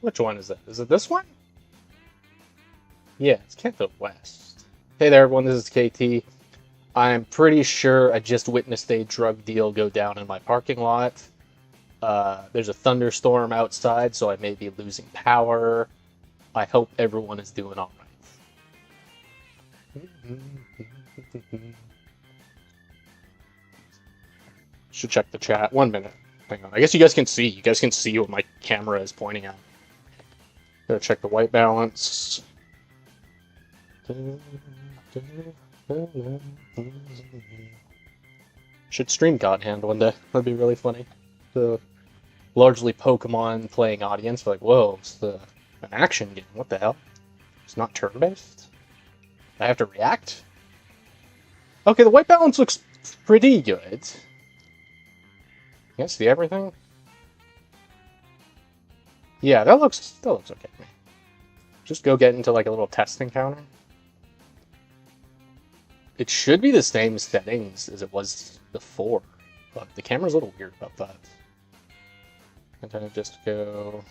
Which one is it? Is it this one? Yeah, it's Kanto West. Hey there, everyone. This is KT. I'm pretty sure I just witnessed a drug deal go down in my parking lot. There's a thunderstorm outside, so I may be losing power. I hope everyone is doing all right. Should check the chat. 1 minute. Hang on. I guess you guys can see. You guys can see what my camera is pointing at. Gotta check the white balance. Should stream God Hand one day. That'd be really funny. The largely Pokemon playing audience, like, whoa, it's an action game. What the hell? It's not turn-based? I have to react? Okay, the white balance looks pretty good. You guys see everything? Yeah, that looks okay to me. Just go get into like a little test encounter. It should be the same settings as it was before, but the camera's a little weird about that. And then just go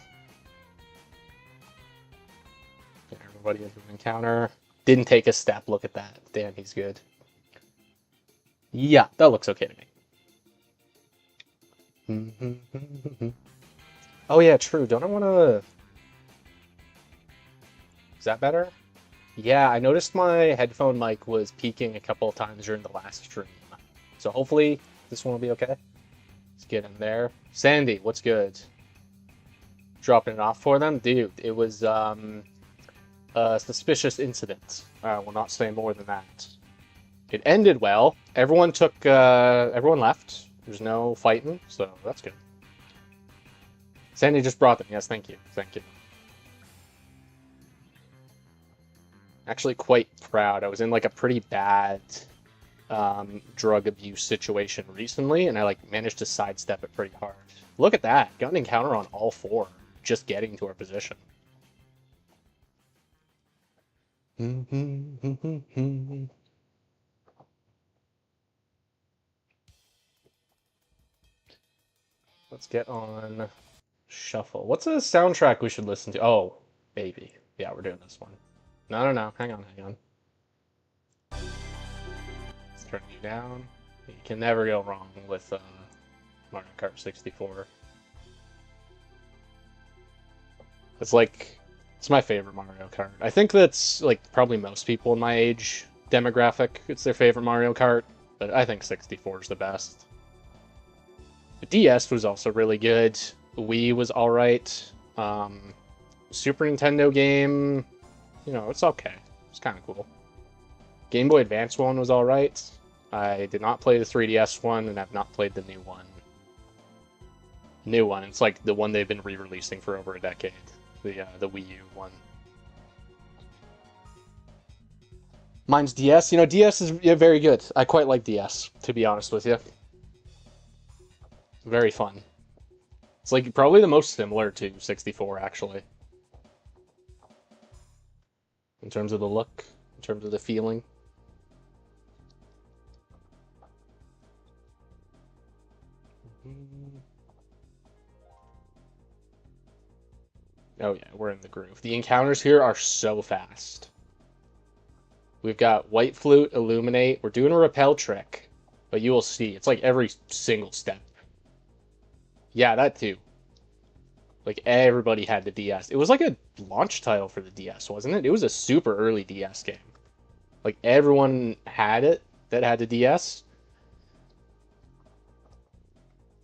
get everybody into an encounter. Didn't take a step. Look at that. Damn, he's good. Yeah, that looks okay to me. Oh yeah, true. Don't I want to... Is that better? Yeah, I noticed my headphone mic was peaking a couple of times during the last stream. So hopefully this one will be okay. Let's get in there. Sandy, what's good? Dropping it off for them? Dude, it was a suspicious incident. We'll not say more than that. It ended well. Everyone left. There's no fighting, so that's good. Sandy just brought them. Yes, thank you. Thank you. Actually quite proud. I was in like a pretty bad drug abuse situation recently, and I like managed to sidestep it pretty hard. Look at that. Got an encounter on all four, just getting to our position. Let's get on shuffle. What's a soundtrack we should listen to? Oh, baby. Yeah, we're doing this one. No. Hang on. Let's turn you down. You can never go wrong with Mario Kart 64. It's my favorite Mario Kart. I think that's like probably most people in my age demographic. It's their favorite Mario Kart, but I think 64 is the best. The DS was also really good. Wii was alright. Super Nintendo game, you know, it's okay. It's kind of cool. Game Boy Advance one was alright. I did not play the 3DS one, and I've not played the new one. It's like the one they've been re-releasing for over a decade. The Wii U one. Mine's DS. You know, DS is very good. I quite like DS, to be honest with you. Very fun. It's like probably the most similar to 64, actually. In terms of the look, in terms of the feeling. Oh yeah, we're in the groove. The encounters here are so fast. We've got White Flute, Illuminate. We're doing a repel trick, but you will see. It's like every single step. Yeah, that too. Like, everybody had the DS. It was like a launch title for the DS, wasn't it? It was a super early DS game. Like, everyone had it that had the DS.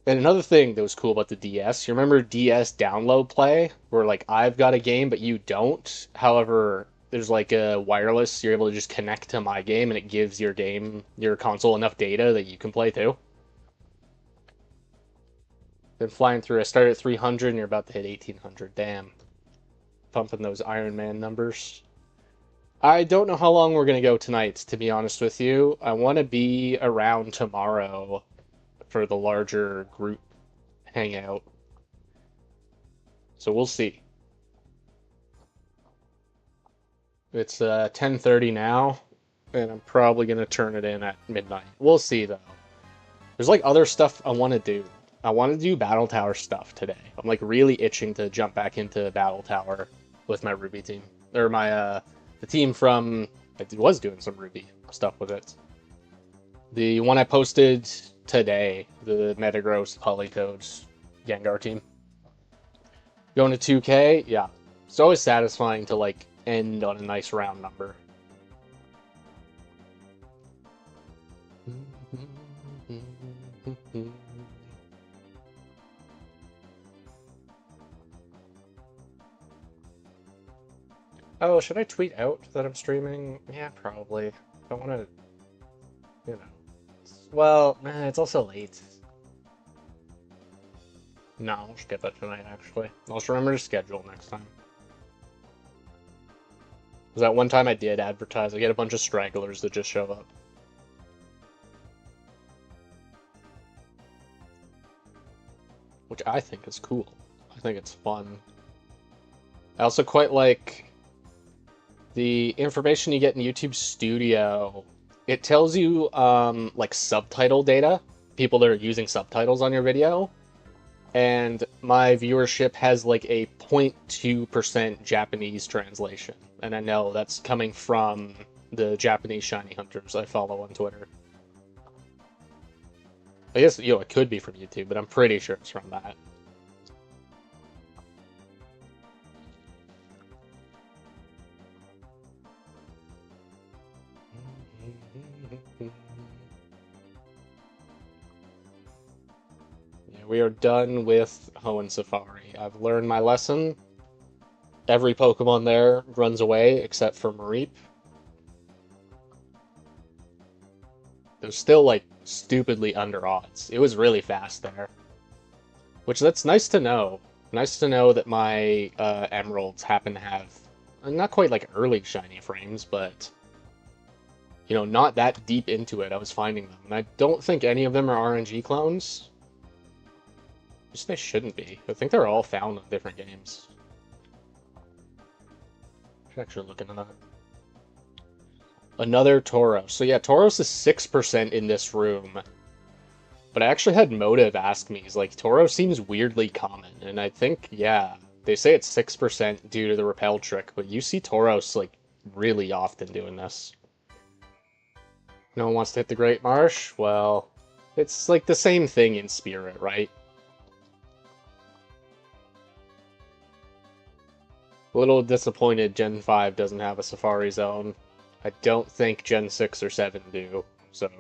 And another thing that was cool about the DS, you remember DS download play? Where, like, I've got a game, but you don't. However, there's, like, a wireless, you're able to just connect to my game, and it gives your game, your console, enough data that you can play, too. Been flying through. I started at 300 and you're about to hit 1800. Damn. Pumping those Iron Man numbers. I don't know how long we're going to go tonight, to be honest with you. I want to be around tomorrow for the larger group hangout. So we'll see. It's 10:30 now, and I'm probably going to turn it in at midnight. We'll see, though. There's like other stuff I want to do. I want to do Battle Tower stuff today. I'm like really itching to jump back into Battle Tower with my Ruby team. Or my the team from I was doing some Ruby stuff with it. The one I posted today, the Metagross Polytoads Gengar team. Going to 2K, yeah. It's always satisfying to like end on a nice round number. Oh, should I tweet out that I'm streaming? Yeah, probably. I don't want to, you know. Well, it's also late. No, I'll skip it tonight, actually. I'll just remember to schedule next time. Because that one time I did advertise, I get a bunch of stragglers that just show up. Which I think is cool. I think it's fun. I also quite like the information you get in YouTube Studio. It tells you like subtitle data, people that are using subtitles on your video, and my viewership has like a 0.2% Japanese translation, and I know that's coming from the Japanese shiny hunters I follow on Twitter. I guess, it could be from YouTube, but I'm pretty sure it's from that. We are done with Hoenn Safari. I've learned my lesson. Every Pokemon there runs away except for Mareep. They're still, like, stupidly under odds. It was really fast there. Which, that's nice to know. Nice to know that my Emeralds happen to have, not quite like early shiny frames, but, not that deep into it, I was finding them. And I don't think any of them are RNG clones. They shouldn't be. I think they're all found in different games. Should actually look into that. Another Tauros. So yeah, Tauros is 6% in this room. But I actually had Motive ask me, he's like, Tauros seems weirdly common. And I think, yeah, they say it's 6% due to the repel trick, but you see Tauros, like, really often doing this. No one wants to hit the Great Marsh? Well, it's like the same thing in Spirit, right? A little disappointed Gen 5 doesn't have a Safari Zone. I don't think Gen 6 or 7 do, so,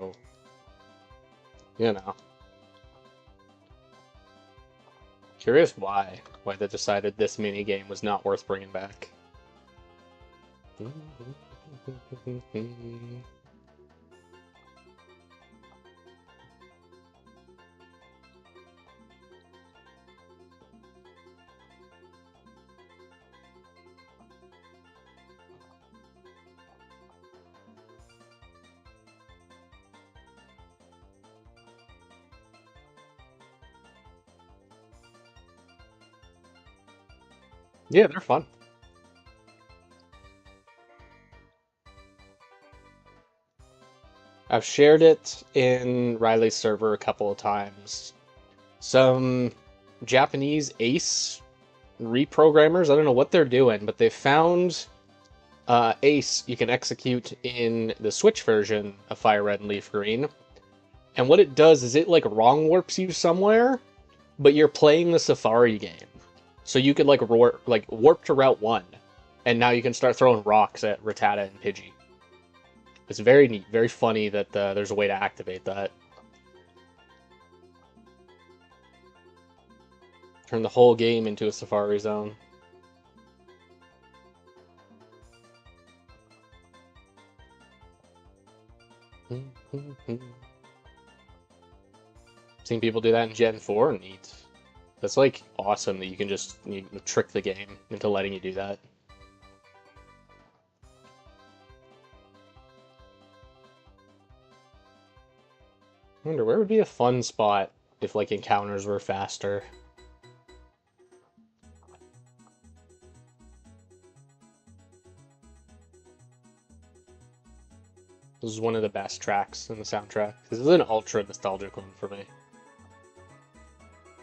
Curious why they decided this minigame was not worth bringing back. Yeah, they're fun. I've shared it in Riley's server a couple of times. Some Japanese ace reprogrammers, I don't know what they're doing, but they found ace you can execute in the Switch version of Fire Red and Leaf Green. And what it does is it like wrong warps you somewhere, but you're playing the Safari game. So you could like warp to Route 1, and now you can start throwing rocks at Rattata and Pidgey. It's very neat, very funny that there's a way to activate that. Turn the whole game into a Safari Zone. Seen people do that in Gen 4, neat. That's like awesome that you can just trick the game into letting you do that. I wonder where would be a fun spot if like encounters were faster. This is one of the best tracks in the soundtrack. This is an ultra nostalgic one for me.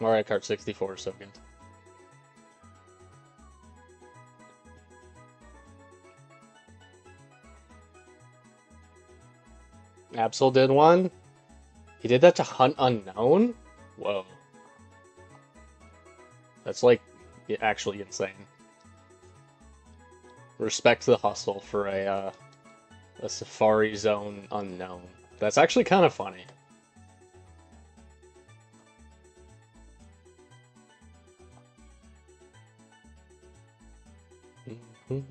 Mario Kart 64 is so good. Absol did one. He did that to Hunt Unknown? Whoa. That's like actually insane. Respect the hustle for a Safari Zone unknown. That's actually kind of funny. I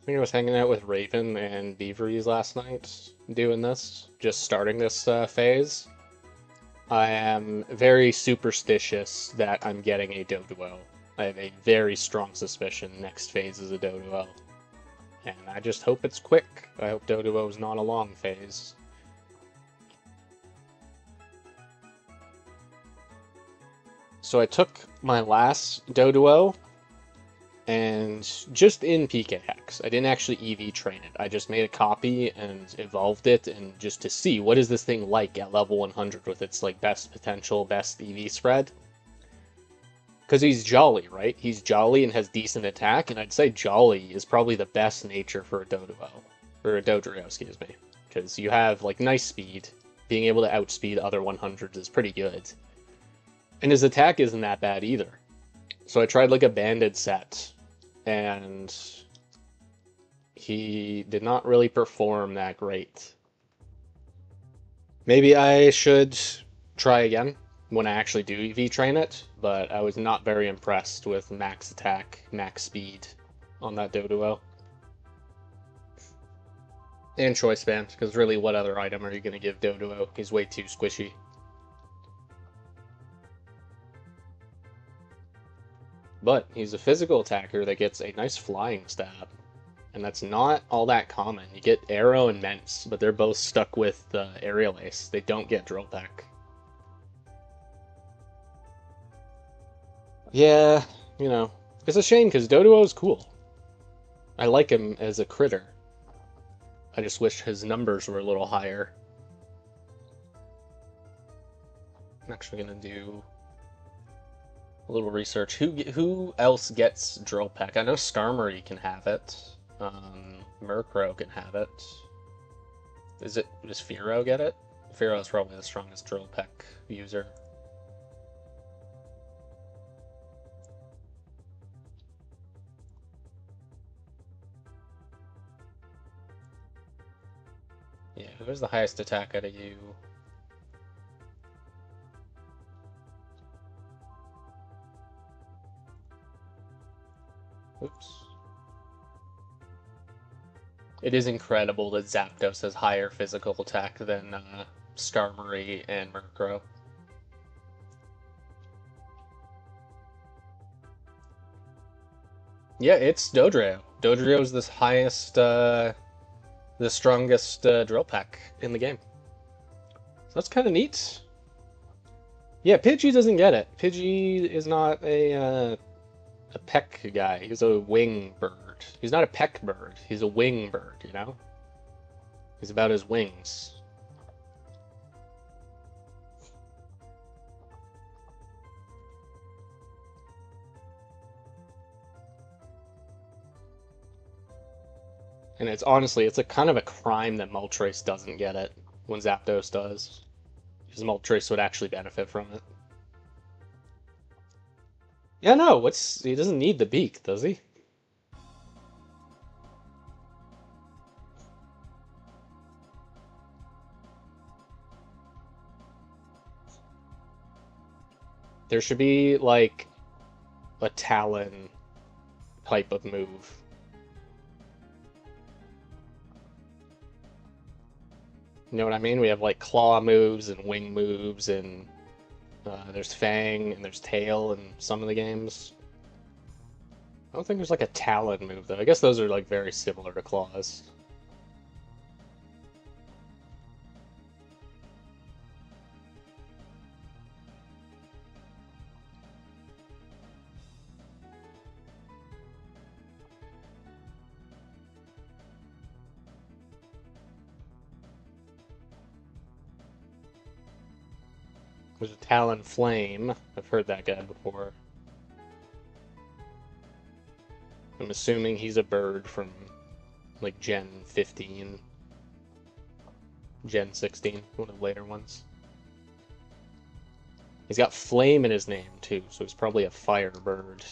think I was hanging out with Raven and Beaveries last night doing this, just starting this phase. I am very superstitious that I'm getting a Doduo. I have a very strong suspicion next phase is a Doduo. And I just hope it's quick. I hope Doduo is not a long phase. So I took my last Doduo and just in PK Hex. I didn't actually EV train it. I just made a copy and evolved it, and just to see what is this thing like at level 100 with its like best potential, best EV spread. Because he's jolly, right? He's jolly and has decent attack, and I'd say jolly is probably the best nature for a Doduo. Or a Dodrio, excuse me. Because you have like nice speed. Being able to outspeed other 100s is pretty good. And his attack isn't that bad either. So I tried like a banded set, and he did not really perform that great. Maybe I should try again when I actually do EV train it, but I was not very impressed with max attack, max speed on that Doduo. And choice band, because really what other item are you going to give Doduo? He's way too squishy. But he's a physical attacker that gets a nice flying stab. And that's not all that common. You get Arrow and Mence, but they're both stuck with Aerial Ace. They don't get Drill Peck. Yeah, you know, it's a shame because Doduo is cool. I like him as a critter. I just wish his numbers were a little higher. I'm actually gonna do a little research. Who else gets Drill Peck? I know Skarmory can have it. Murkrow can have it. Does Fearow get it? Fearow is probably the strongest Drill Peck user. Yeah, who has the highest attack out of you? Oops. It is incredible that Zapdos has higher physical attack than Skarmory and Murkrow. Yeah, it's Dodrio. Dodrio is the highest, the strongest Drill Peck in the game. So that's kind of neat. Yeah, Pidgey doesn't get it. Pidgey is not a peck guy. He's a wing bird. He's not a peck bird. He's a wing bird, you know? He's about his wings. And it's honestly, it's a kind of a crime that Moltres doesn't get it when Zapdos does. Because Moltres would actually benefit from it. Yeah, no, he doesn't need the beak, does he? There should be, like, a Talon type of move. You know what I mean? We have, like, claw moves and wing moves, and there's Fang, and there's Tail in some of the games. I don't think there's, like, a Talon move, though. I guess those are, like, very similar to claws. There's a Talon Flame. I've heard that guy before. I'm assuming he's a bird from like Gen 15, Gen 16, one of the later ones. He's got flame in his name too, so he's probably a fire bird.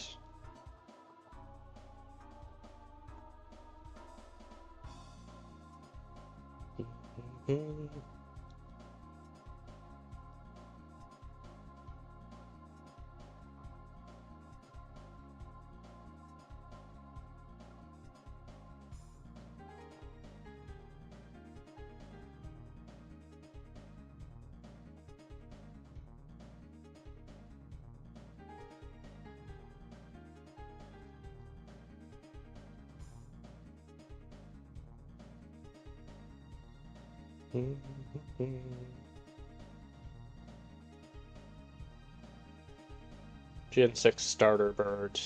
Gen 6 starter bird.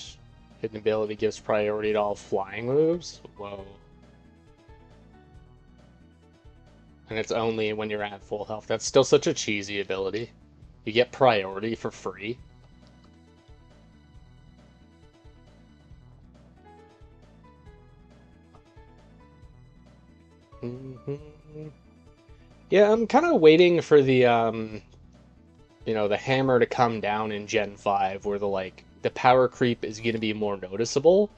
Hidden ability gives priority to all flying moves? Whoa. And it's only when you're at full health. That's still such a cheesy ability. You get priority for free. Yeah, I'm kind of waiting for the the hammer to come down in Gen 5 where the power creep is going to be more noticeable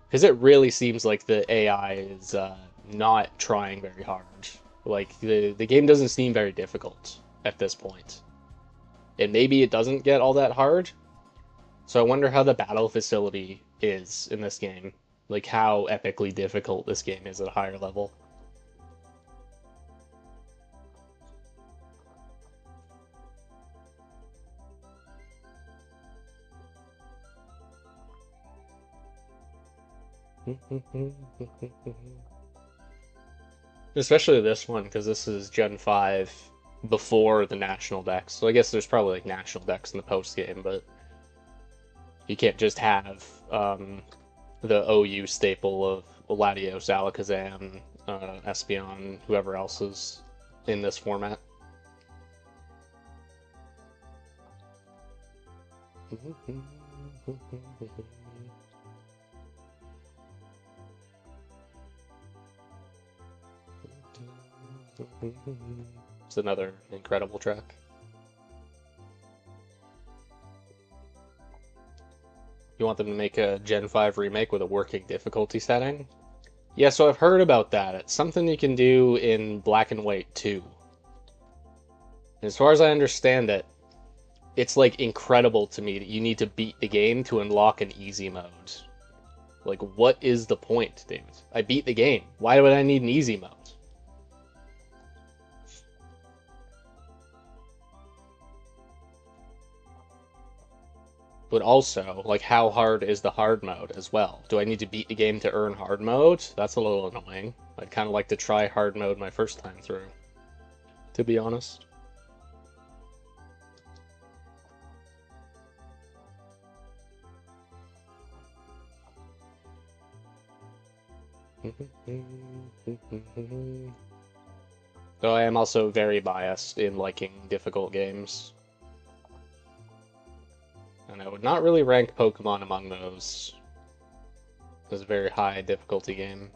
because it really seems like the AI is not trying very hard. Like the game doesn't seem very difficult at this point. And maybe it doesn't get all that hard. So I wonder how the battle facility is in this game. Like how epically difficult this game is at a higher level. Especially this one, because this is Gen 5 before the national decks. So I guess there's probably like national decks in the post game, but you can't just have the OU staple of Latios, Alakazam, Espeon, whoever else is in this format. It's another incredible track. You want them to make a Gen 5 remake with a working difficulty setting? Yeah, so I've heard about that. It's something you can do in Black and White too. As far as I understand it, it's like incredible to me that you need to beat the game to unlock an easy mode. Like, what is the point, David? I beat the game. Why would I need an easy mode? But also, like, how hard is the hard mode as well? Do I need to beat the game to earn hard mode? That's a little annoying. I'd kind of like to try hard mode my first time through, to be honest. Though I am also very biased in liking difficult games. And I would not really rank Pokemon among those. It's a very high difficulty game.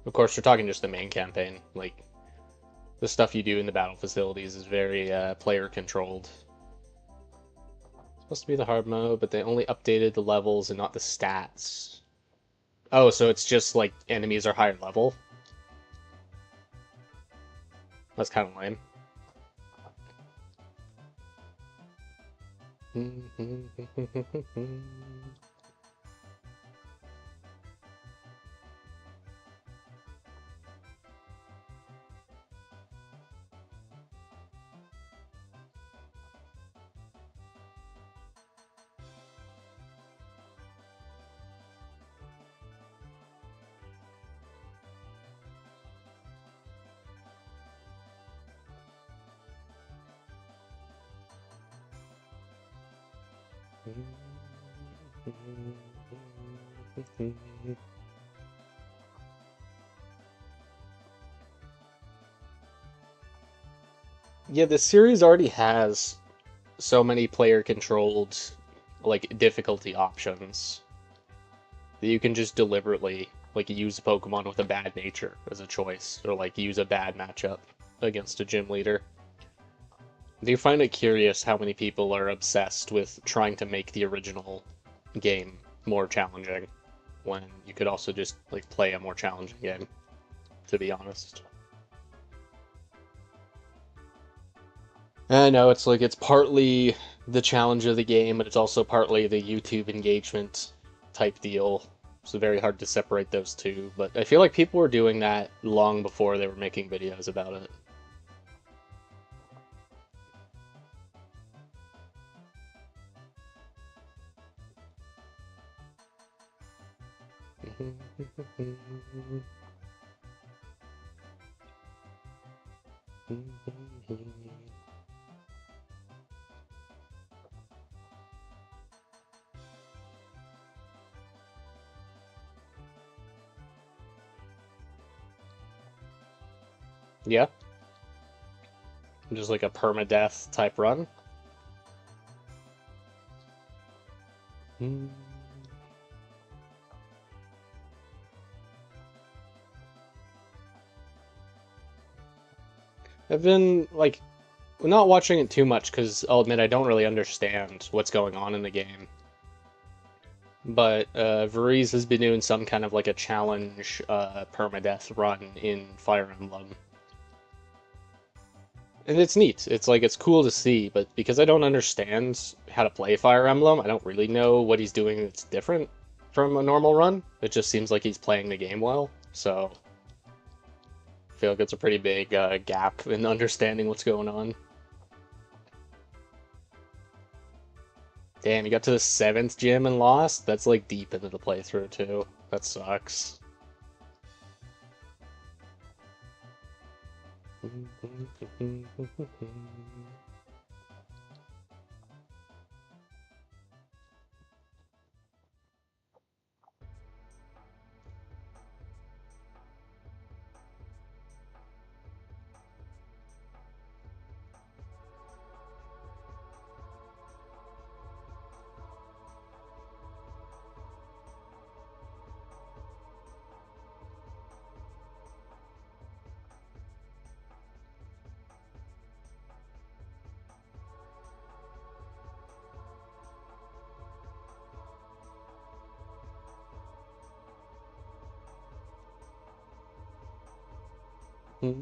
Of course, we're talking just the main campaign. Like, the stuff you do in the battle facilities is very player controlled. It's supposed to be the hard mode, but they only updated the levels and not the stats. Oh, so it's just like enemies are higher level? That's kind of lame. Yeah, the series already has so many player-controlled like difficulty options that you can just deliberately like use a Pokemon with a bad nature as a choice, or like use a bad matchup against a gym leader. Do you find it curious how many people are obsessed with trying to make the original game more challenging when you could also just like play a more challenging game, to be honest? I know it's like it's partly the challenge of the game, but it's also partly the YouTube engagement type deal. It's very hard to separate those two, but I feel like people were doing that long before they were making videos about it. Yeah, just like a permadeath type run. I've been like not watching it too much because I'll admit I don't really understand what's going on in the game. But Veriz has been doing some kind of like a challenge permadeath run in Fire Emblem. And it's neat. It's like it's cool to see, but because I don't understand how to play Fire Emblem, I don't really know what he's doing that's different from a normal run. It just seems like he's playing the game well. So I feel like it's a pretty big gap in understanding what's going on. Damn, you got to the 7th gym and lost? That's like deep into the playthrough too. That sucks. I've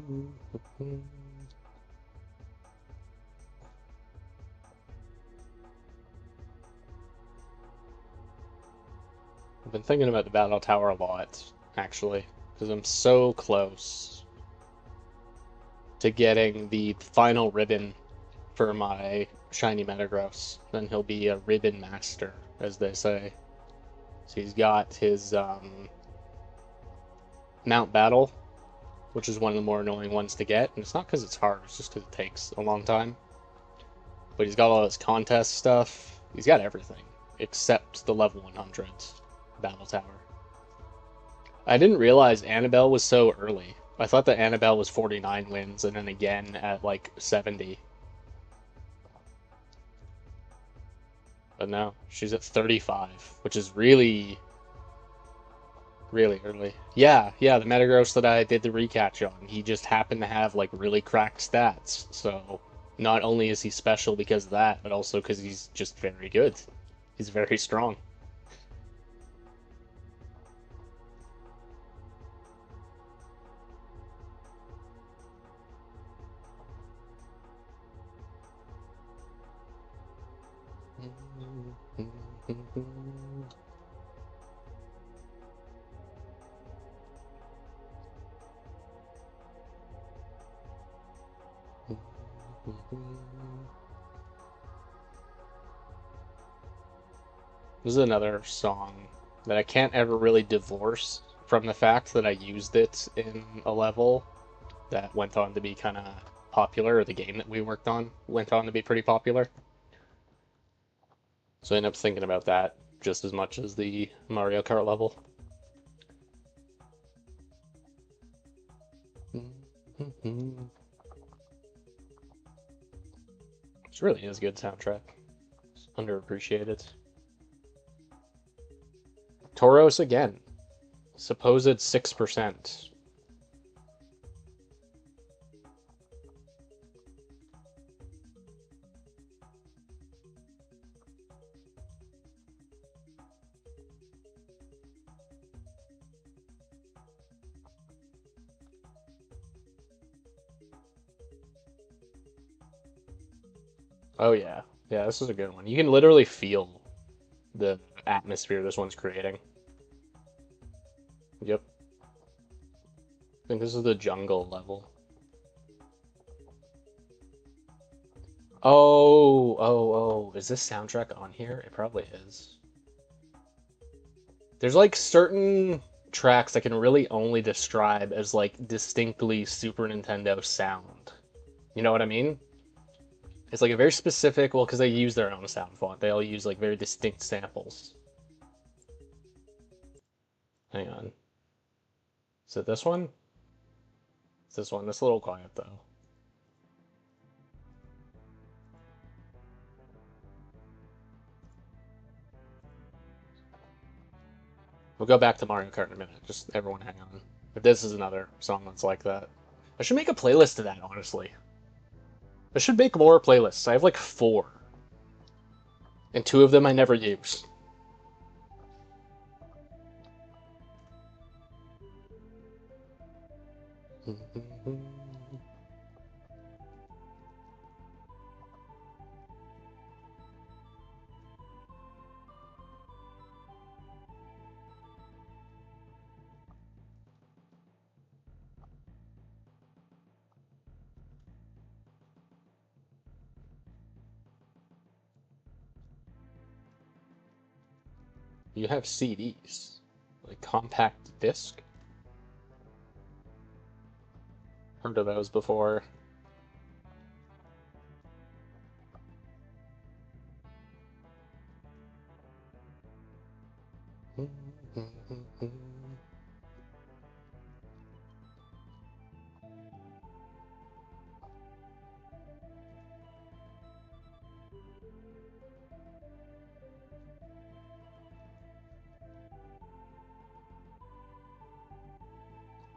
been thinking about the Battle Tower a lot, actually, because I'm so close to getting the final ribbon for my shiny Metagross. Then he'll be a ribbon master, as they say. So he's got his Mount Battle, which is one of the more annoying ones to get, and it's not because it's hard, it's just because it takes a long time. But he's got all his contest stuff. He's got everything, except the level 100 Battle Tower. I didn't realize Annabelle was so early. I thought that Annabelle was 49 wins and then again at like 70. But no, she's at 35, which is really, really early. Yeah, the Metagross that I did the recatch on, he just happened to have like really cracked stats. So not only is he special because of that, but also because he's just very good. He's very strong. This is another song that I can't ever really divorce from the fact that I used it in a level that went on to be kind of popular, or the game that we worked on went on to be pretty popular. So I end up thinking about that just as much as the Mario Kart level. This really is a good soundtrack. It's underappreciated. Tauros again. Supposed 6%. Oh yeah. Yeah, this is a good one. You can literally feel the atmosphere this one's creating. Yep. I think this is the jungle level. Oh. Is this soundtrack on here? It probably is. There's like certain tracks I can really only describe as like distinctly Super Nintendo sound. You know what I mean? It's like a very specific, well, because they use their own sound font. They all use like very distinct samples. Hang on. Is it this one? It's this one. This a little quiet though. We'll go back to Mario Kart in a minute. Just everyone hang on. But this is another song that's like that. I should make a playlist to that, honestly. I should make more playlists. I have like 4. And 2 of them I never use. You have CDs. Like compact disc? Heard of those before.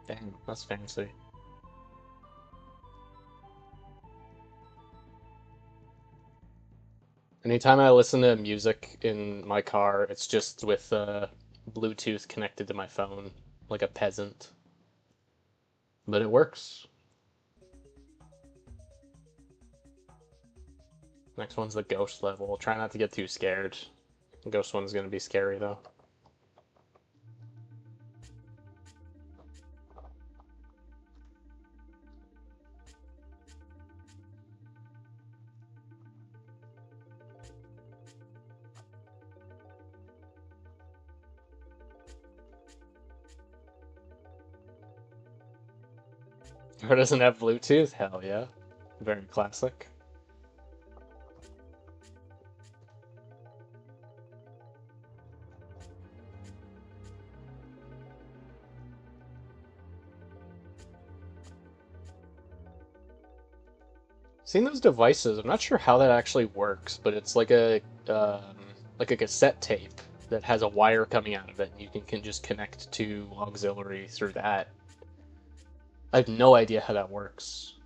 Dang, that's fancy. Anytime I listen to music in my car, it's just with Bluetooth connected to my phone, like a peasant. But it works. Next one's the ghost level. Try not to get too scared. The ghost one's gonna be scary though. Or doesn't have Bluetooth? Hell yeah. Very classic. Seen those devices, I'm not sure how that actually works, but it's like a cassette tape that has a wire coming out of it, and you can just connect to auxiliary through that. I have no idea how that works.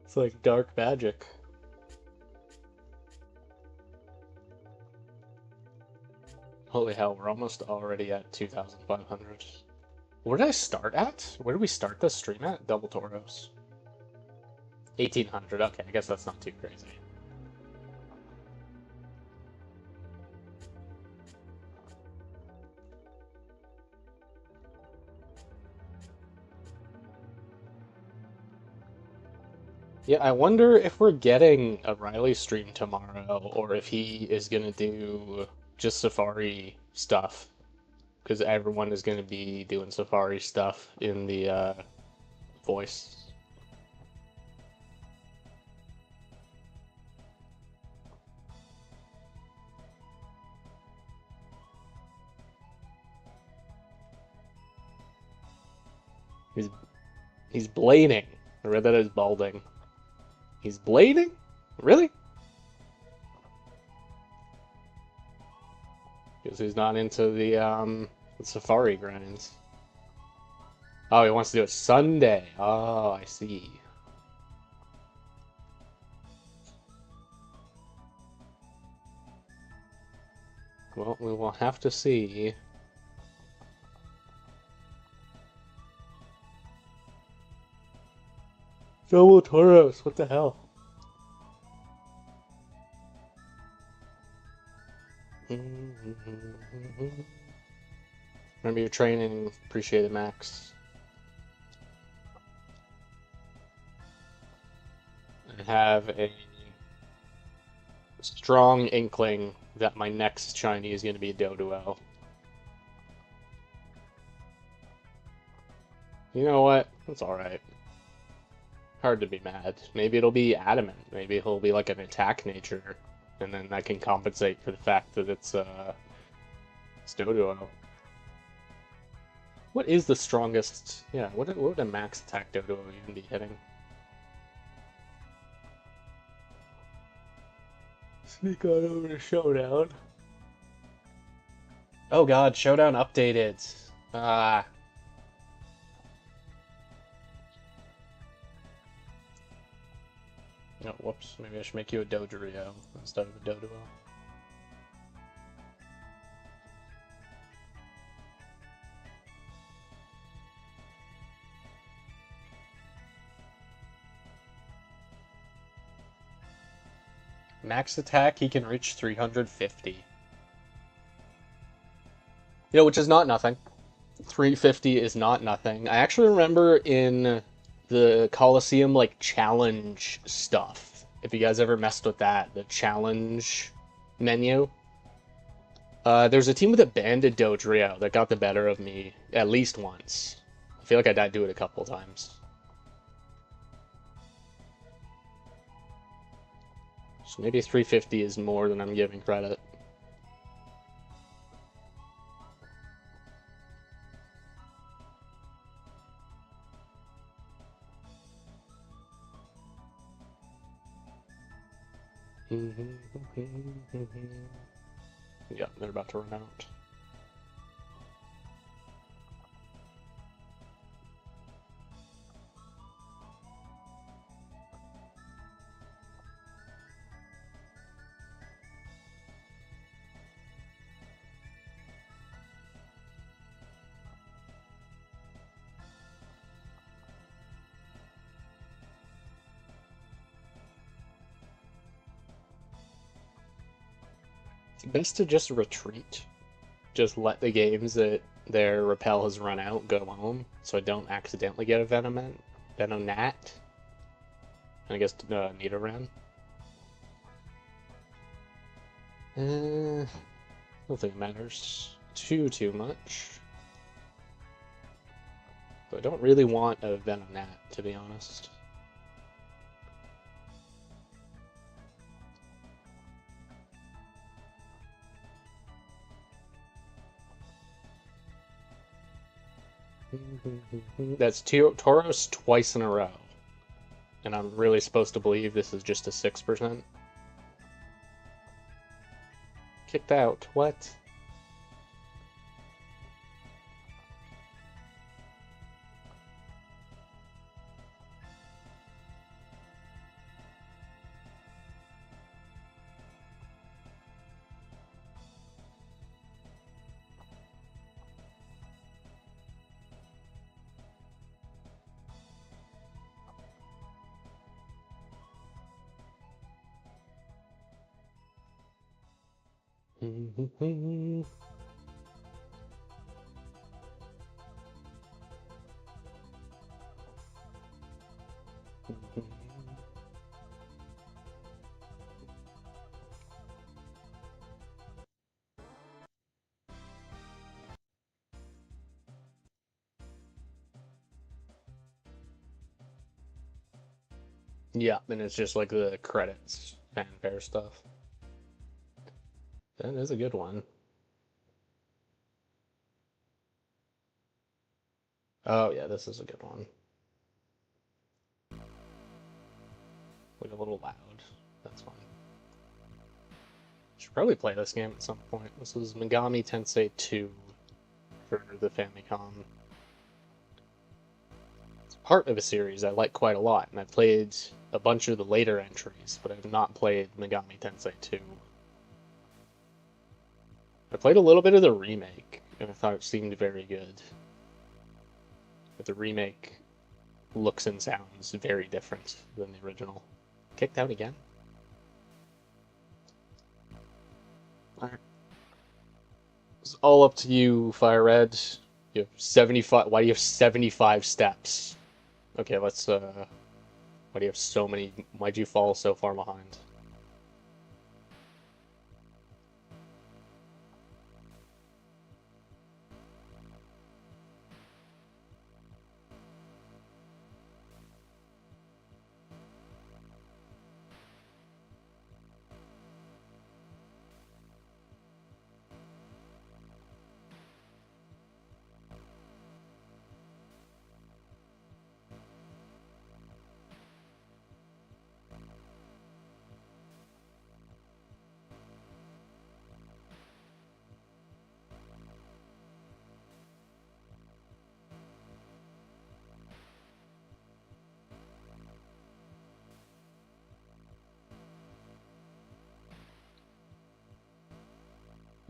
It's like dark magic. Holy hell, we're almost already at 2,500. Where did I start at? Where did we start this stream at? Double Toros. 1,800. Okay, I guess that's not too crazy. Yeah, I wonder if we're getting a Riley stream tomorrow, or if he is gonna do just Safari stuff, because everyone is gonna be doing Safari stuff in the voice. He's he's blading. I read that as balding. He's blading? Really? Because he's not into the safari grinds. Oh, he wants to do it Sunday. Oh, I see. Well, we will have to see. Double Toros, what the hell? Remember your training. Appreciate it, Max. I have a strong inkling that my next shiny is going to be a Doduo. You know what? It's alright. Hard to be mad. Maybe it'll be adamant. Maybe he'll be like an attack nature. And then that can compensate for the fact that it's Doduo. What is the strongest? Yeah, what would a max attack Doduo even be hitting? Sneak on over to Showdown. Oh god, Showdown updated. Ah. Oh, whoops. Maybe I should make you a Dodrio instead of a Doduo. Max attack, he can reach 350. You know, which is not nothing. 350 is not nothing. I actually remember in the Coliseum, like, challenge stuff. If you guys ever messed with that, the challenge menu. There's a team with a banded Dodrio that got the better of me at least once. I feel like I died to it a couple times. So maybe 350 is more than I'm giving credit. Yeah, they're about to run out. It's best to just retreat. Just let the games that their repel has run out go home, so I don't accidentally get a Venomat, Venonat, and I guess Nidoran. I don't think it matters too much. But I don't really want a Venonat, to be honest. That's Tauros twice in a row. And I'm really supposed to believe this is just a 6%? Kicked out. What? Yeah, and it's just like the credits, fanfare stuff. That is a good one. Oh yeah, this is a good one. Like a little loud. That's fine. Should probably play this game at some point. This is Megami Tensei 2 for the Famicom. It's part of a series I like quite a lot, and I played a bunch of the later entries, but I have not played Megami Tensei 2. I played a little bit of the remake, and I thought it seemed very good. But the remake looks and sounds very different than the original. Kicked out again? Alright. It's all up to you, Fire Red. You have 75. Why do you have 75 steps? Okay, let's, why do you have so many? Why'd you fall so far behind?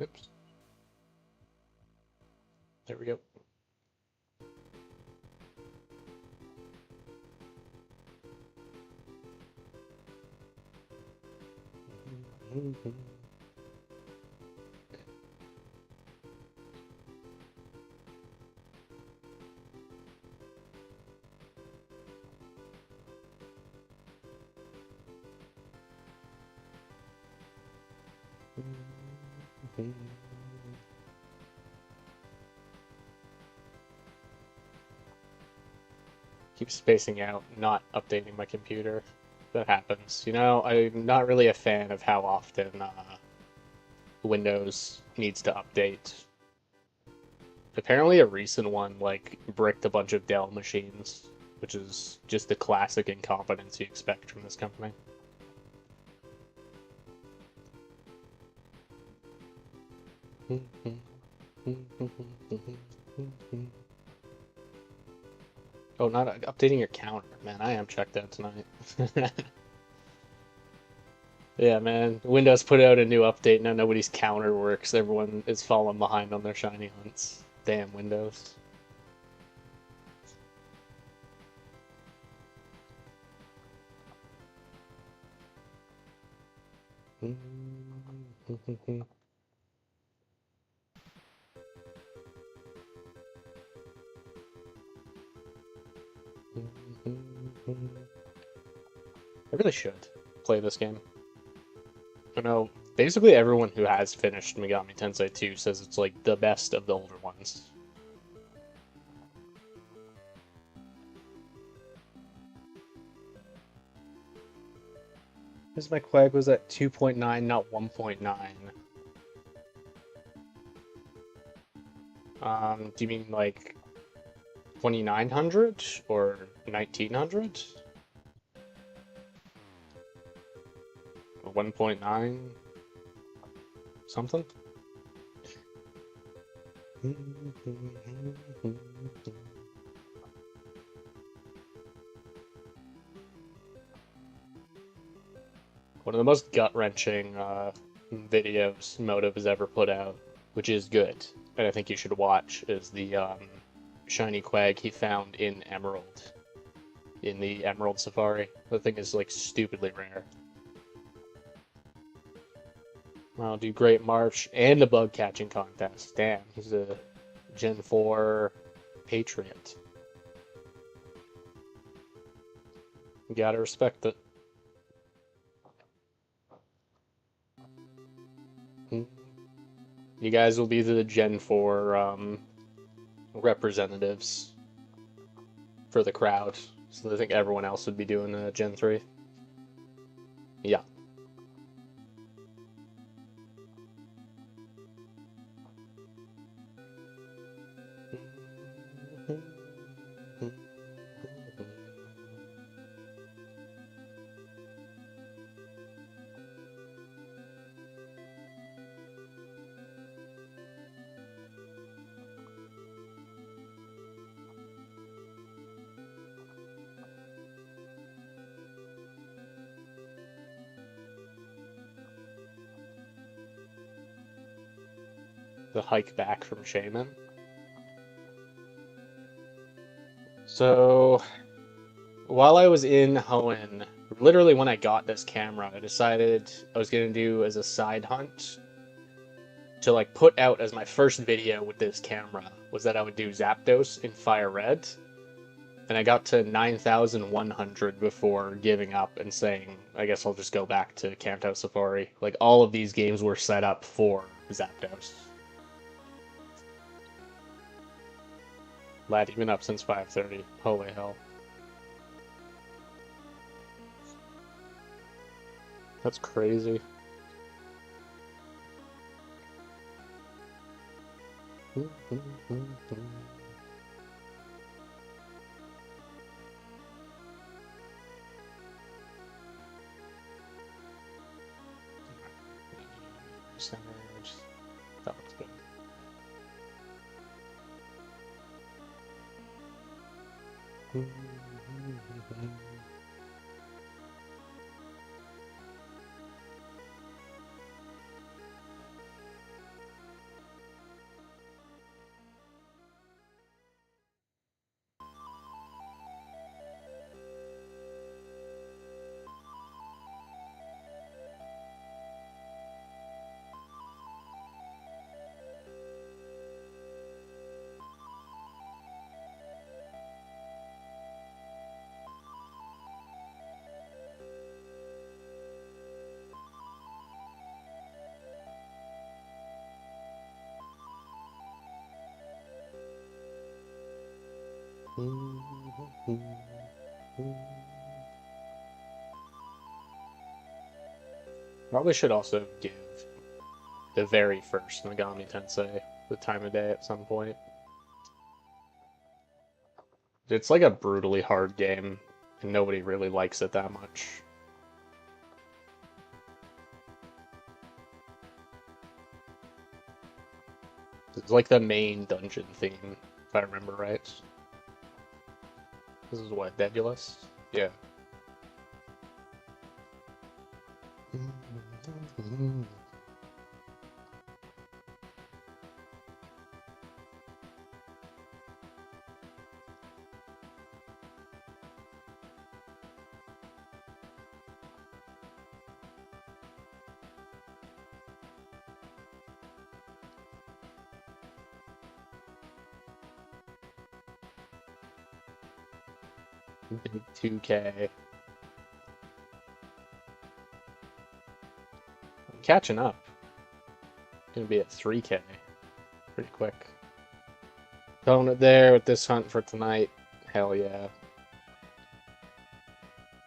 Oops. There we go. Keep spacing out, not updating my computer. That happens. You know, I'm not really a fan of how often Windows needs to update. Apparently a recent one, like, bricked a bunch of Dell machines, which is just the classic incompetence you expect from this company. Oh, not updating your counter. Man, I am checked out tonight. Yeah, man. Windows put out a new update. Now nobody's counter works. Everyone is falling behind on their shiny hunts. Damn Windows. I really should play this game. I know basically everyone who has finished Megami Tensei 2 says it's like the best of the older ones. Because my Quag was at 2.9, not 1.9. Do you mean like 2900 or 1900? Or 1.9 something? One of the most gut-wrenching videos Motive has ever put out, which is good, and I think you should watch, is the shiny Quag he found in Emerald, in the Emerald Safari. The thing is like stupidly rare. I'll do Great March and the bug catching contest. Damn, he's a Gen 4 patriot. You gotta respect it. You guys will be the Gen 4 representatives for the crowd. So I think everyone else would be doing Gen 3. Yeah. the hike back from Shaman. So while I was in Hoenn, literally when I got this camera, I decided I was gonna do as a side hunt to like put out as my first video with this camera was that I would do Zapdos in Fire Red. And I got to 9,100 before giving up and saying, I guess I'll just go back to Kanto Safari. Like, all of these games were set up for Zapdos. Lad, you've been up since 5:30. Holy hell. That's crazy. Percentage. That looks good. Probably should also give the very first Megami Tensei the time of day at some point. It's like a brutally hard game, and nobody really likes it that much. It's like the main dungeon theme, if I remember right. This is what, Debulus? Yeah. Big 2K. I'm catching up. Gonna be at 3K pretty quick. Throwing it there with this hunt for tonight. Hell yeah.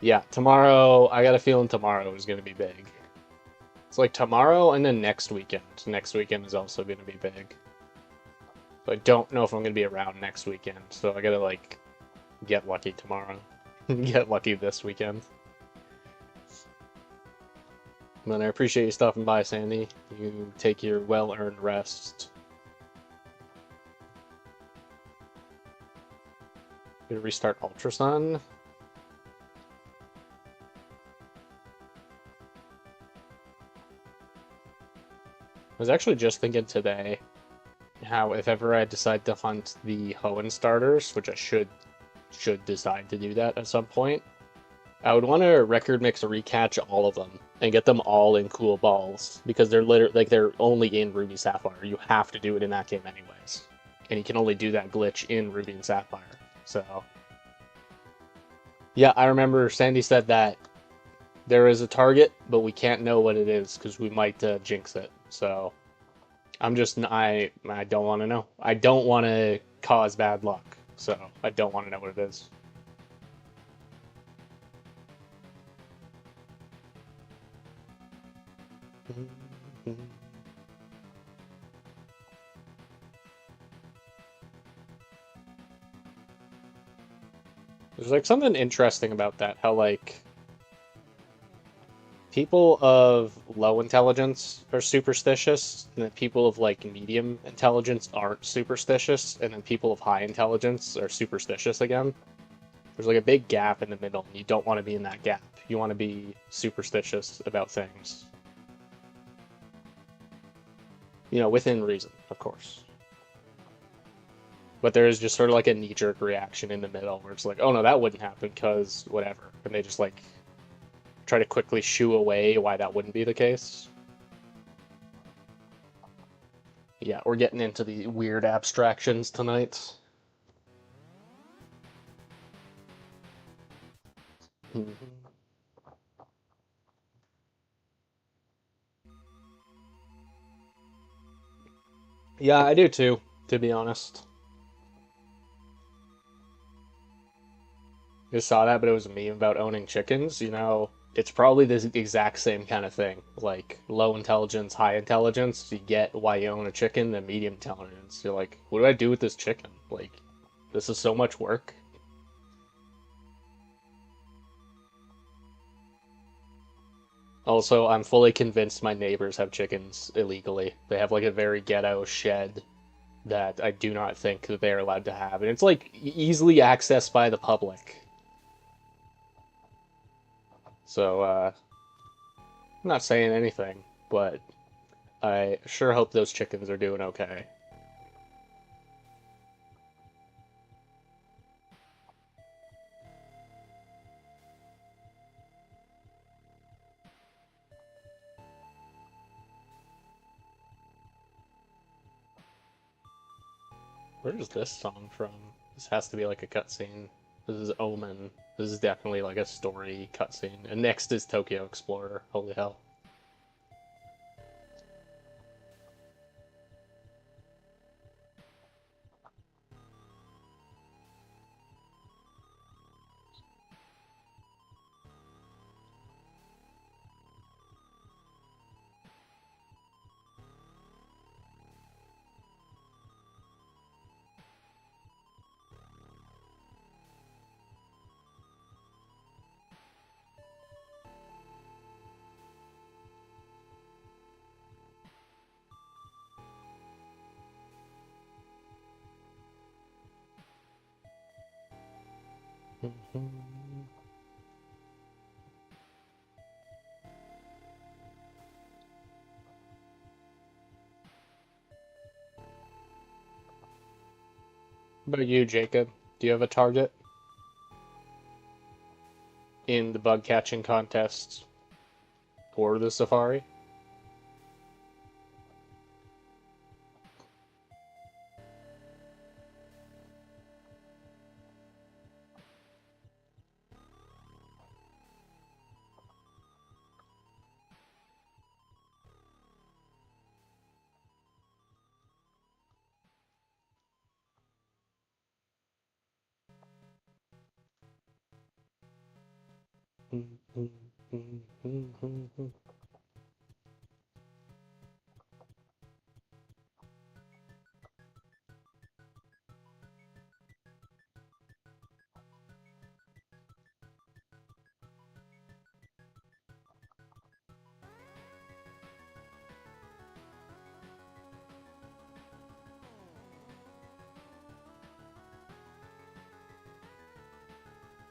Yeah, tomorrow, I got a feeling tomorrow is gonna be big. It's like tomorrow and then next weekend. Next weekend is also gonna be big. So I don't know if I'm gonna be around next weekend, so I gotta like get lucky tomorrow. Get lucky this weekend. But I appreciate you stopping by, Sandy. You take your well-earned rest. Gonna restart Ultra Sun. I was actually just thinking today how if ever I decide to hunt the Hoenn starters, which I should decide to do that at some point, I would want to record mix recatch all of them and get them all in cool balls because they're literally like they're only in Ruby Sapphire. You have to do it in that game anyways, and you can only do that glitch in Ruby and Sapphire. So yeah, I remember Sandy said that there is a target, but we can't know what it is because we might jinx it. So I don't want to know. I don't want to cause bad luck. So I don't want to know what it is. There's like something interesting about that, how like people of low intelligence are superstitious, and then people of like medium intelligence aren't superstitious, and then people of high intelligence are superstitious again. There's like a big gap in the middle, and you don't want to be in that gap. You want to be superstitious about things. within reason, of course. But there is just sort of like a knee-jerk reaction in the middle where it's like, oh no, that wouldn't happen because whatever. And they just like try to quickly shoo away why that wouldn't be the case. Yeah, we're getting into the weird abstractions tonight. Yeah, I do too, to be honest. I saw that, but it was a meme about owning chickens. It's probably the exact same kind of thing. Like low intelligence, high intelligence. You get why you own a chicken, then medium intelligence. You're like, what do I do with this chicken? Like, this is so much work. Also, I'm fully convinced my neighbors have chickens illegally. They have like a very ghetto shed that I do not think that they're allowed to have, and it's like easily accessed by the public. So, I'm not saying anything, but I sure hope those chickens are doing okay. Where is this song from? This has to be like a cutscene. This is Omen. This is definitely like a story cutscene. And next is Tokyo Explorer. Holy hell. What about you, Jacob? Do you have a target in the bug catching contests or the safari?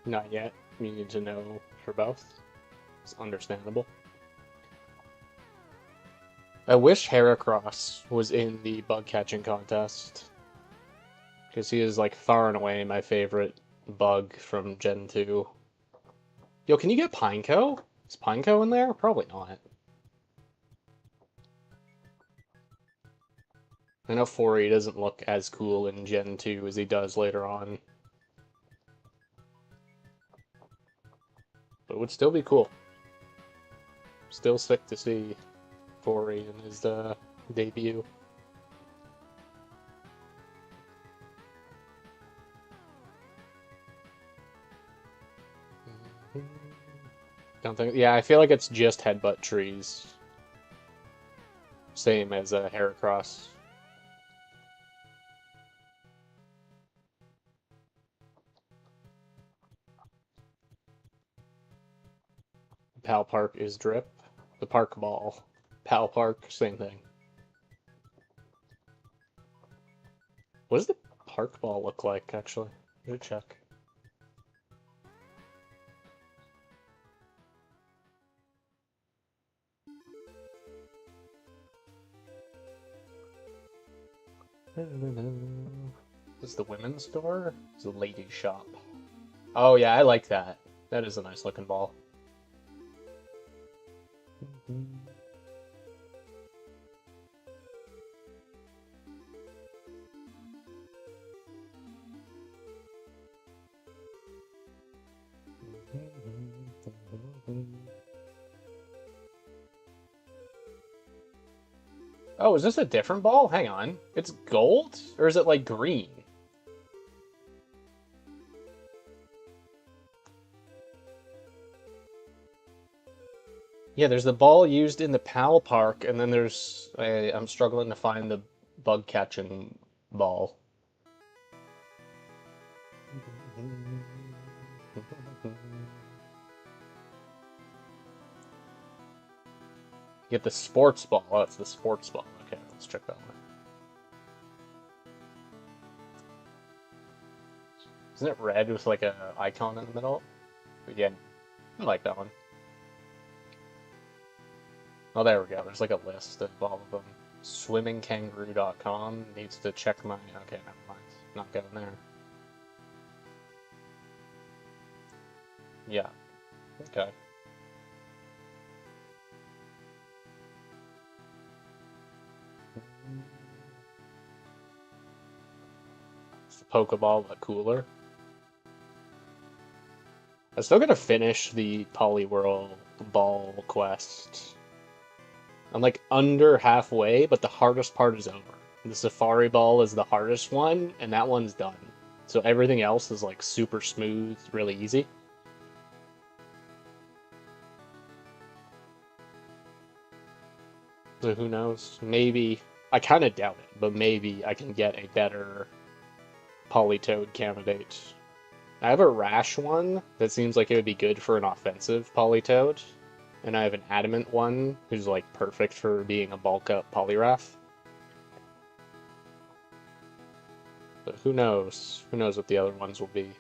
Not yet. You need to know for both. It's understandable. I wish Heracross was in the bug catching contest because he is like far and away my favorite bug from Gen 2. Yo, can you get Pineco? Is Pineco in there? Probably not. I know 4E doesn't look as cool in Gen 2 as he does later on, but it would still be cool. Still sick to see 4E in his debut. Don't think. Yeah, I feel like it's just headbutt trees. Same as a Heracross. Pal Park is drip. The Park Ball. Pal Park, same thing. What does the Park Ball look like, actually? Let me check. This is the women's store? It's a ladies shop. Oh yeah, I like that. That is a nice looking ball. Oh, is this a different ball? Hang on. It's gold? Or is it like green? Yeah, there's the ball used in the PAL park, and then I'm struggling to find the bug catching ball. Get the sports ball. Oh, it's the sports ball. Okay, let's check that one. Isn't it red with like a icon in the middle? But yeah, I like that one. Oh, there we go. There's like a list of all of them. Swimmingkangaroo.com needs to check my. Okay, never mind. Not going there. Yeah. Okay. It's the Pokeball, but cooler. I'm still gonna finish the Poliwhirl ball quest. I'm like under halfway, but the hardest part is over. The Safari Ball is the hardest one, and that one's done. So everything else is like super smooth, really easy. So who knows? Maybe, I kind of doubt it, but maybe I can get a better Politoed candidate. I have a Rash one that seems like it would be good for an offensive Politoed, and I have an Adamant one who's like perfect for being a bulk up Poliwrath. But who knows? Who knows what the other ones will be?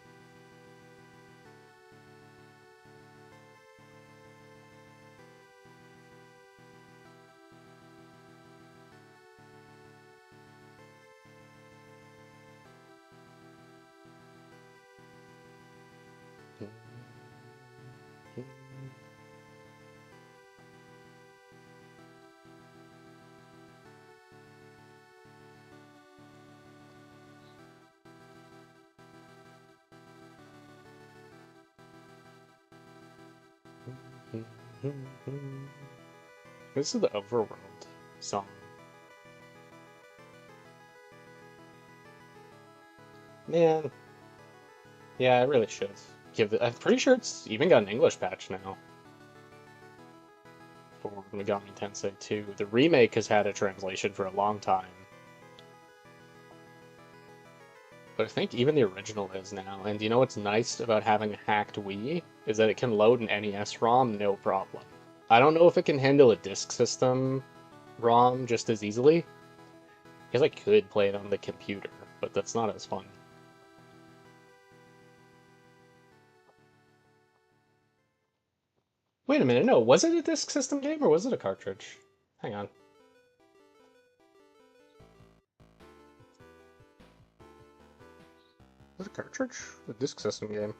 This is the Overworld song. Man, yeah, I really should give it. I'm pretty sure it's even got an English patch now for Megami Tensei 2. The remake has had a translation for a long time, but I think even the original is now. And you know what's nice about having a hacked Wii is that it can load an NES ROM no problem. I don't know if it can handle a disk system ROM just as easily. I guess I could play it on the computer, but that's not as fun. Wait a minute, no, was it a disk system game or was it a cartridge? Hang on. Was it a cartridge? A disk system game.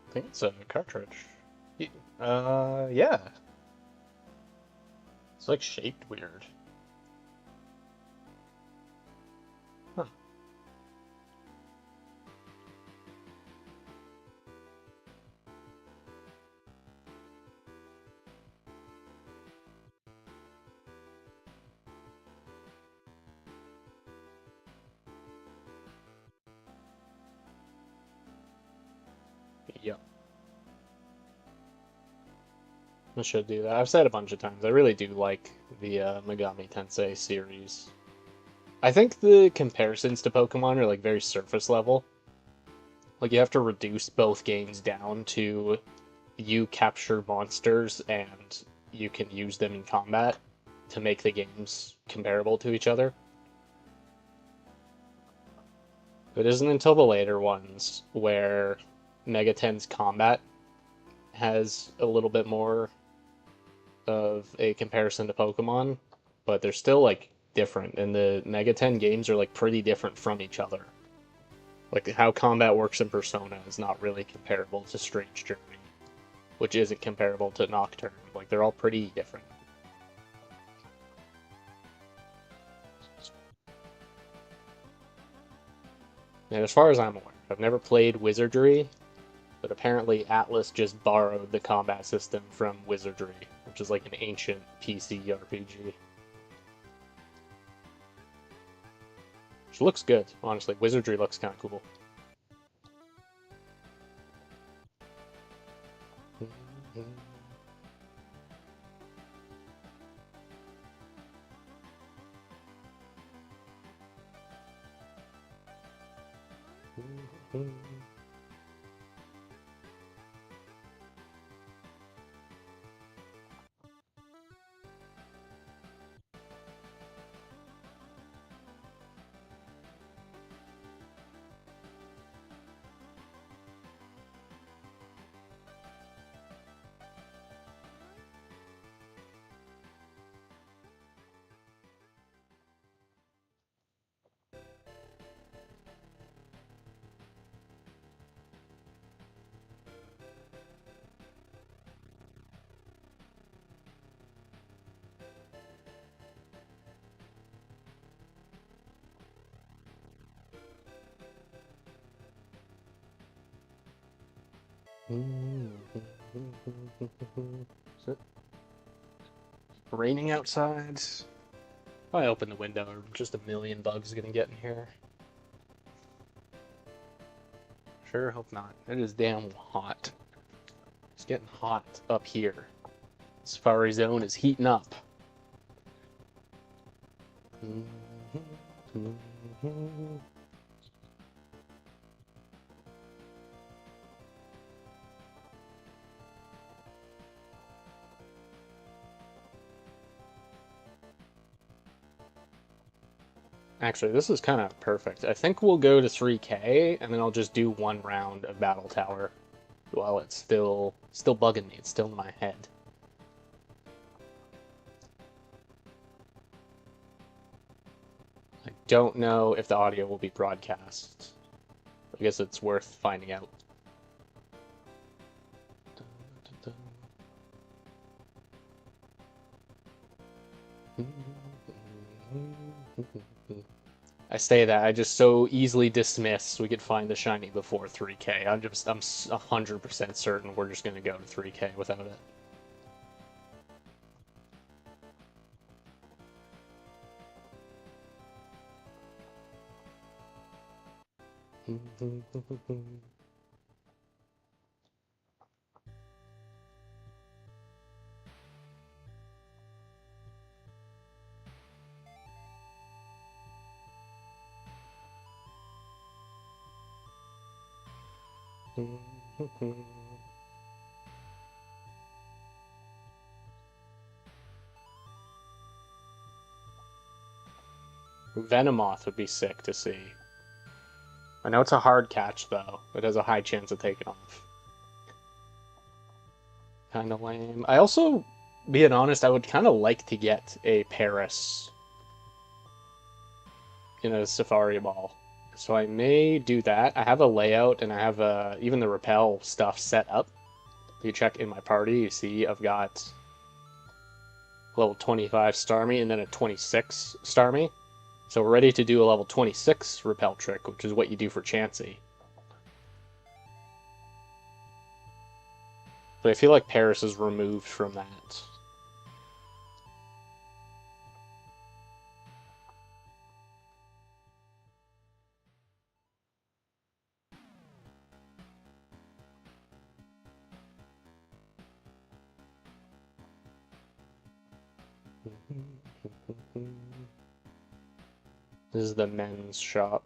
I think it's a cartridge. Yeah. It's like shaped weird. Huh. Yeah. I should do that. I've said a bunch of times. I really do like the Megami Tensei series. I think the comparisons to Pokemon are like very surface level. Like you have to reduce both games down to you capture monsters and you can use them in combat to make the games comparable to each other. It isn't until the later ones where Megaten's combat has a little bit more of a comparison to Pokemon, but they're still like different, and the Mega 10 games are like pretty different from each other. Like how combat works in Persona is not really comparable to Strange Journey, which isn't comparable to Nocturne. Like they're all pretty different. And as far as I'm aware, I've never played Wizardry, but apparently Atlas just borrowed the combat system from Wizardry, which is like an ancient PC RPG. Which looks good, honestly. Wizardry looks kind of cool. Is it raining outside? I open the window, just a million bugs gonna get in here. Sure hope not. It is damn hot. It's getting hot up here. Safari Zone is heating up. Actually, this is kind of perfect. I think we'll go to 3K, and then I'll just do one round of Battle Tower while it's still bugging me. It's still in my head. I don't know if the audio will be broadcast. I guess it's worth finding out. I say that I just so easily dismiss we could find the shiny before 3K. I'm 100% certain we're just gonna go to 3K without it. Venomoth would be sick to see. I know it's a hard catch, though. It has a high chance of taking off. Kind of lame. I also, being honest, I would kind of like to get a Paris in a Safari Ball. So I may do that. I have a layout, and I have even the repel stuff set up. If you check in my party, you see I've got level 25 Starmie and then a 26 Starmie. So we're ready to do a level 26 repel trick, which is what you do for Chansey. But I feel like Paris is removed from that. This is the men's shop.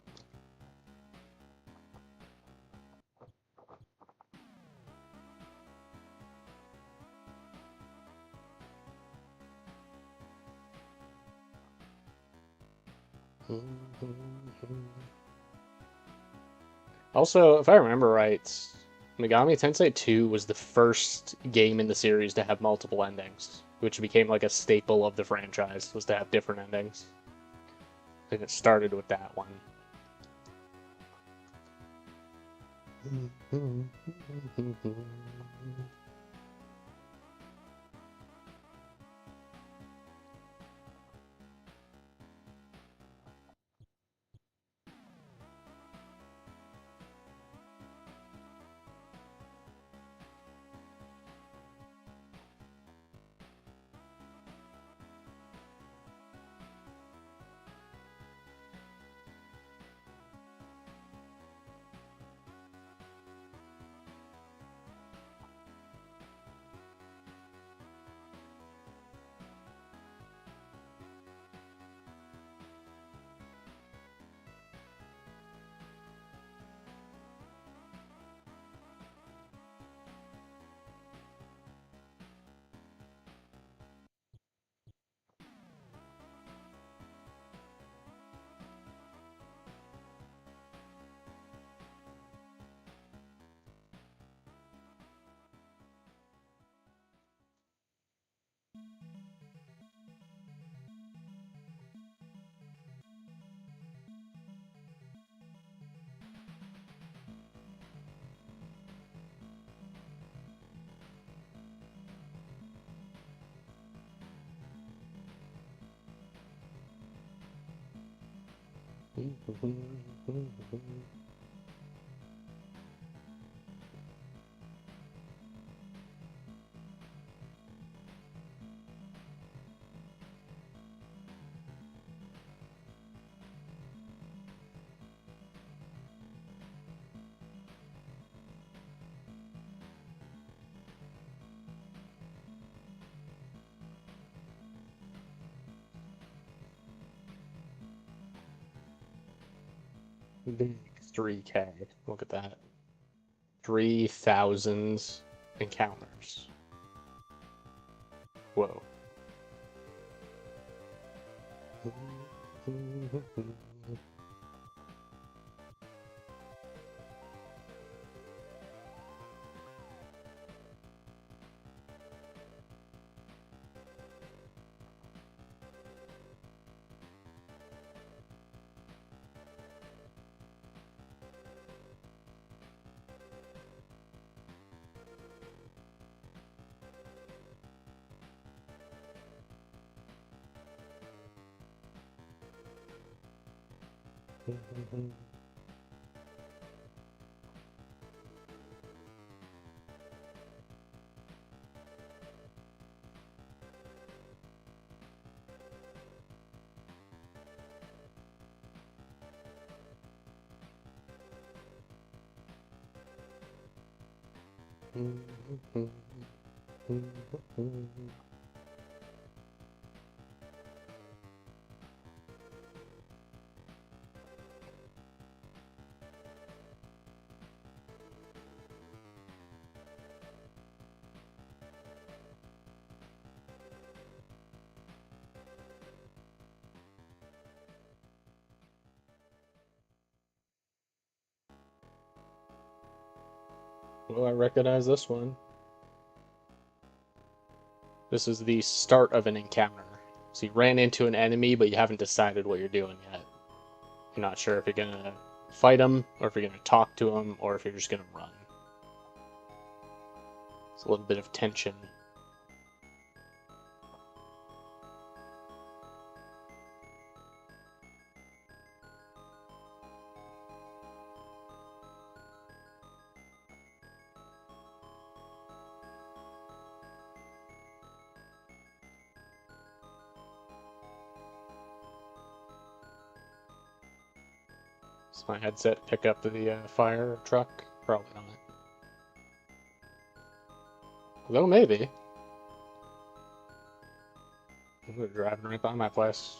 Also, if I remember right, Megami Tensei 2 was the first game in the series to have multiple endings. which became like a staple of the franchise, was to have different endings. I think it started with that one. Big 3K. Look at that. 3,000 encounters. Whoa. Oh, I recognize this one. This is the start of an encounter. So you ran into an enemy, but you haven't decided what you're doing yet. You're not sure if you're gonna fight him, or if you're gonna talk to him, or if you're just gonna run. It's a little bit of tension. Does my headset pick up the fire truck? Probably not. Though maybe. They're driving right by my place.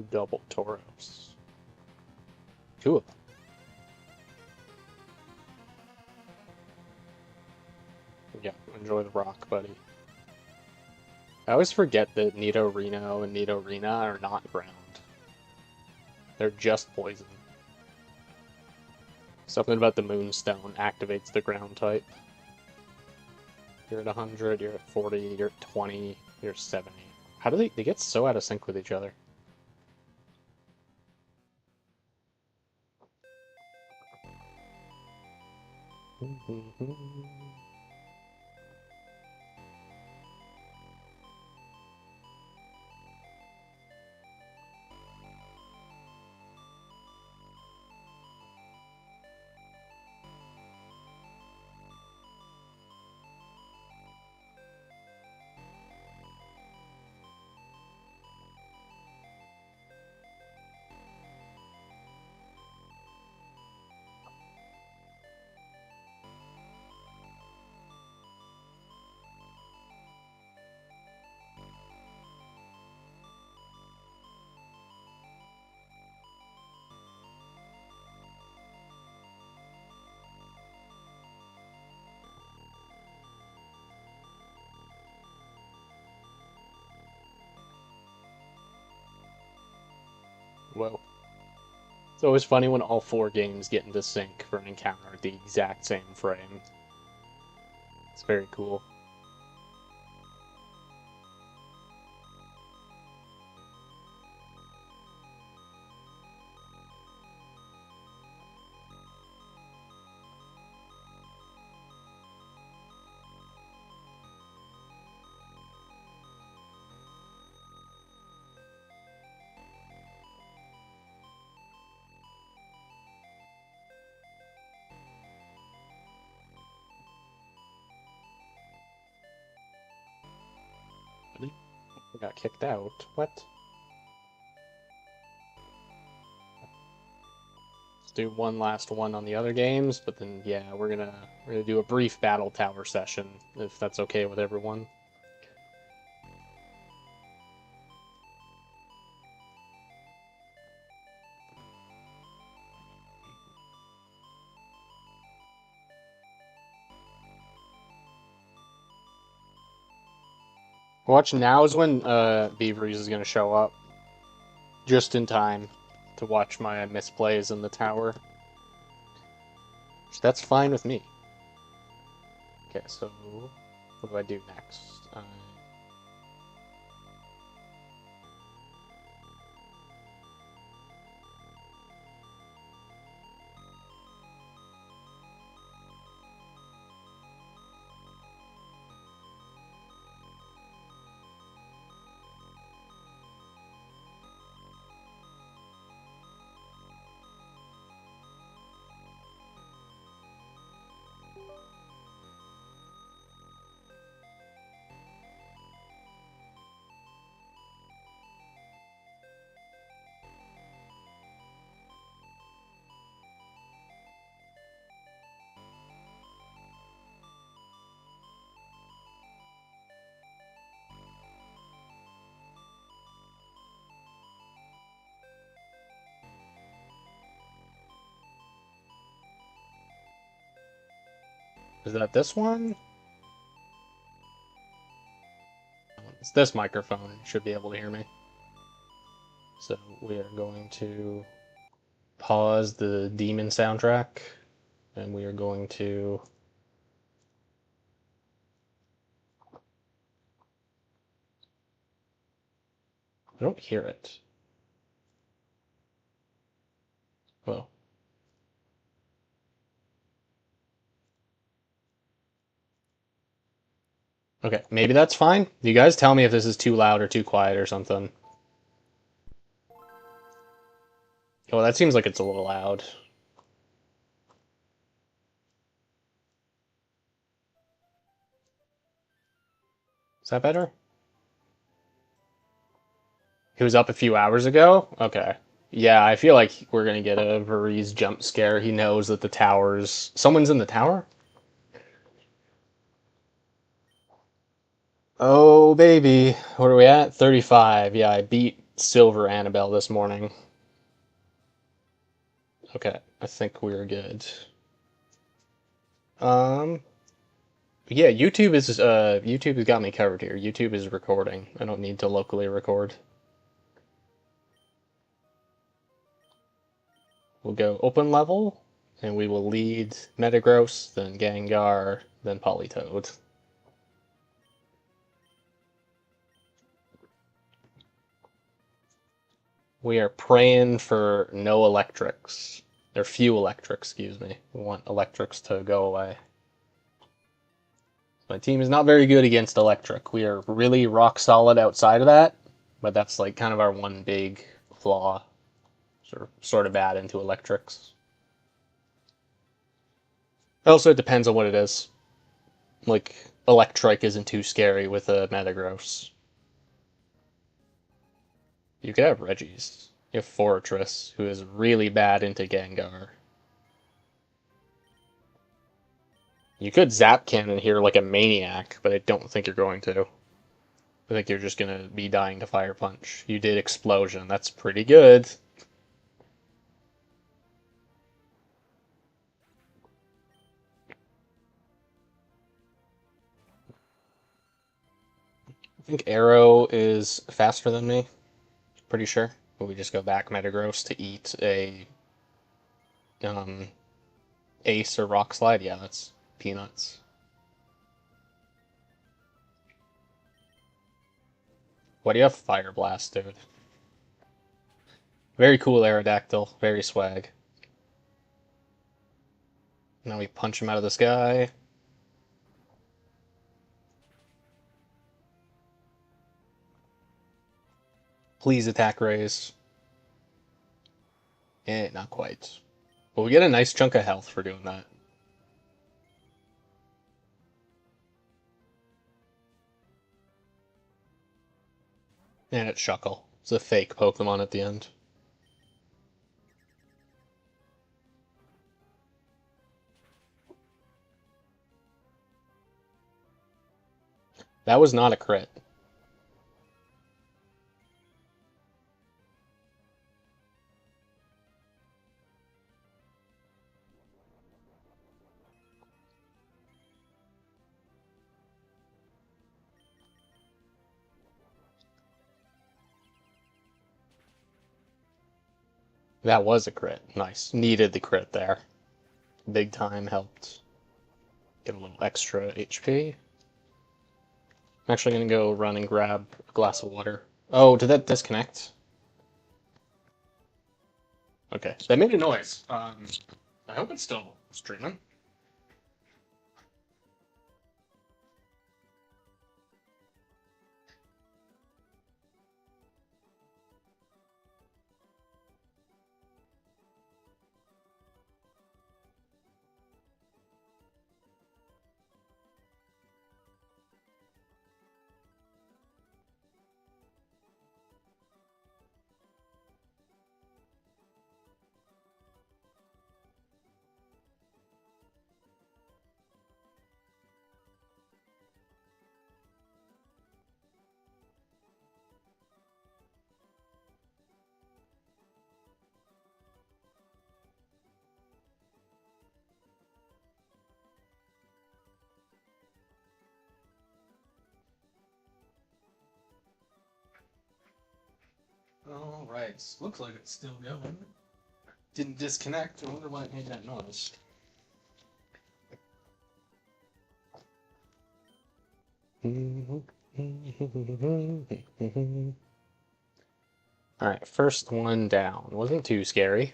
Double Tauros. Two of them. Yeah, enjoy the rock, buddy. I always forget that Nidorino and Nidorina are not ground. They're just poison. Something about the Moonstone activates the ground type. You're at 100, you're at 40, you're at 20, you're 70. How do they get so out of sync with each other? Whoa. It's always funny when all four games get into sync for an encounter at the exact same frame. It's very cool. I got kicked out. What? Let's do one last one on the other games, but then yeah, we're gonna do a brief battle tower session if that's okay with everyone. Watch, now is when Beaveries is gonna show up. Just in time to watch my misplays in the tower. That's fine with me. Okay, so what do I do next? Is that this one? It's this microphone. You should be able to hear me. So we are going to pause the demon soundtrack, and we are going to I don't hear it. Well. Okay, maybe that's fine. You guys tell me if this is too loud or too quiet or something. Oh, that seems like it's a little loud. Is that better? He was up a few hours ago? Okay. Yeah, I feel like we're gonna get a Veriz jump scare. He knows that the tower's... Someone's in the tower? Oh, baby. What are we at? 35. Yeah, I beat Silver Annabelle this morning. Okay, I think we're good. Um, yeah, YouTube has got me covered here. YouTube is recording. I don't need to locally record. We'll go open level, and we will lead Metagross, then Gengar, then Politoed. We are praying for no electrics. Or few electrics, excuse me. We want electrics to go away. My team is not very good against electric. We are really rock solid outside of that, but that's like kind of our one big flaw. Sort of bad into electrics. Also, it depends on what it is. Like, Electrike isn't too scary with a Metagross. You could have Regis. You have Fortress, who is really bad into Gengar. You could Zap Cannon here like a maniac, but I don't think you're going to. I think you're just going to be dying to Fire Punch. You did Explosion. That's pretty good. I think Arrow is faster than me. Pretty sure. But we just go back Metagross to eat a um, Ace or Rock Slide. Yeah, that's peanuts. Why do you have Fire Blast, dude? Very cool Aerodactyl. Very swag. Now we punch him out of the sky. Please attack raise. Eh, not quite. But we get a nice chunk of health for doing that. And it's Shuckle. It's a fake Pokemon at the end. That was not a crit. That was a crit. Nice. Needed the crit there. Big time helped get a little extra HP. I'm actually going to go run and grab a glass of water. Oh, did that disconnect? Okay, that made a noise. I hope it's still streaming. All right, looks like it's still going. Didn't disconnect. I wonder why it made that noise. All right, first one down. Wasn't too scary.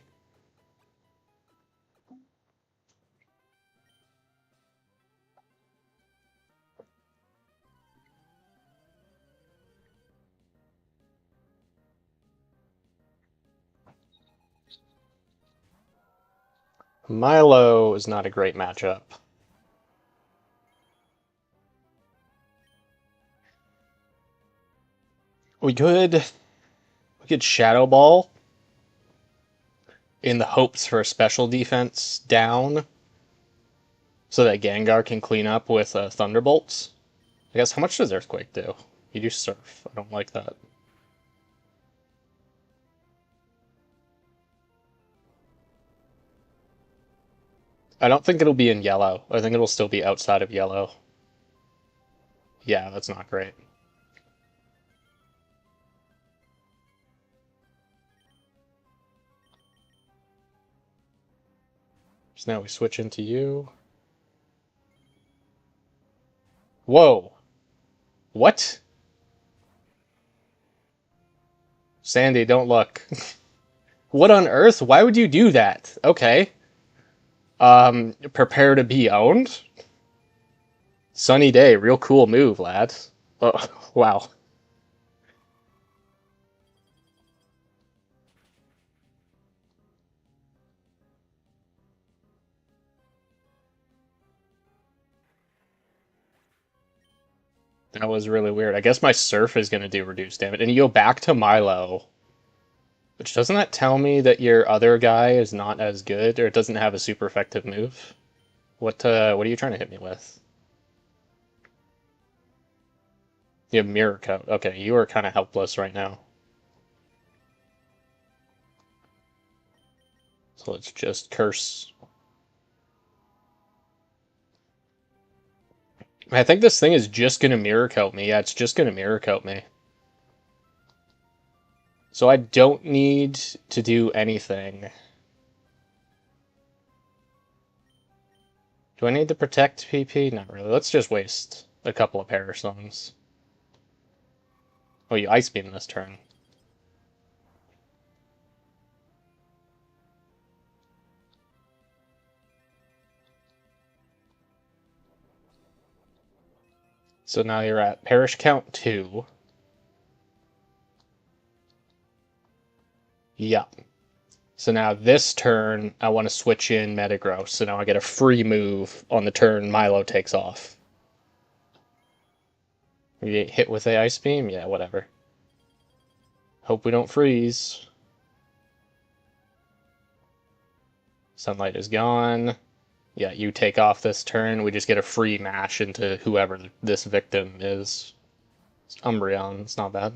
Milo is not a great matchup. We could Shadow Ball in the hopes for a special defense down so that Gengar can clean up with Thunderbolts. I guess how much does Earthquake do? You do Surf. I don't like that. I don't think it'll be in yellow. I think it'll still be outside of yellow. Yeah, that's not great. So now we switch into you. Whoa. What? Sandy, don't look. What on earth? Why would you do that? Okay. Prepare to be owned? Sunny day, real cool move, lads. Oh, wow. That was really weird. I guess my surf is going to do reduced damage. And you go back to Milo. Which doesn't that tell me that your other guy is not as good, or it doesn't have a super effective move? What are you trying to hit me with? You have Mirror Coat. Okay, you are kind of helpless right now. So let's just curse. I think this thing is just gonna Mirror Coat me. Yeah, it's just gonna Mirror Coat me. So I don't need to do anything. Do I need to protect PP? Not really. Let's just waste a couple of Parasongs. Oh, you Ice Beam this turn. So now you're at Parish Count 2. Yep. So now this turn, I want to switch in Metagross. So now I get a free move on the turn Milo takes off. You get hit with a Ice Beam? Yeah, whatever. Hope we don't freeze. Sunlight is gone. Yeah, you take off this turn. We just get a free mash into whoever this victim is. It's Umbreon. It's not bad.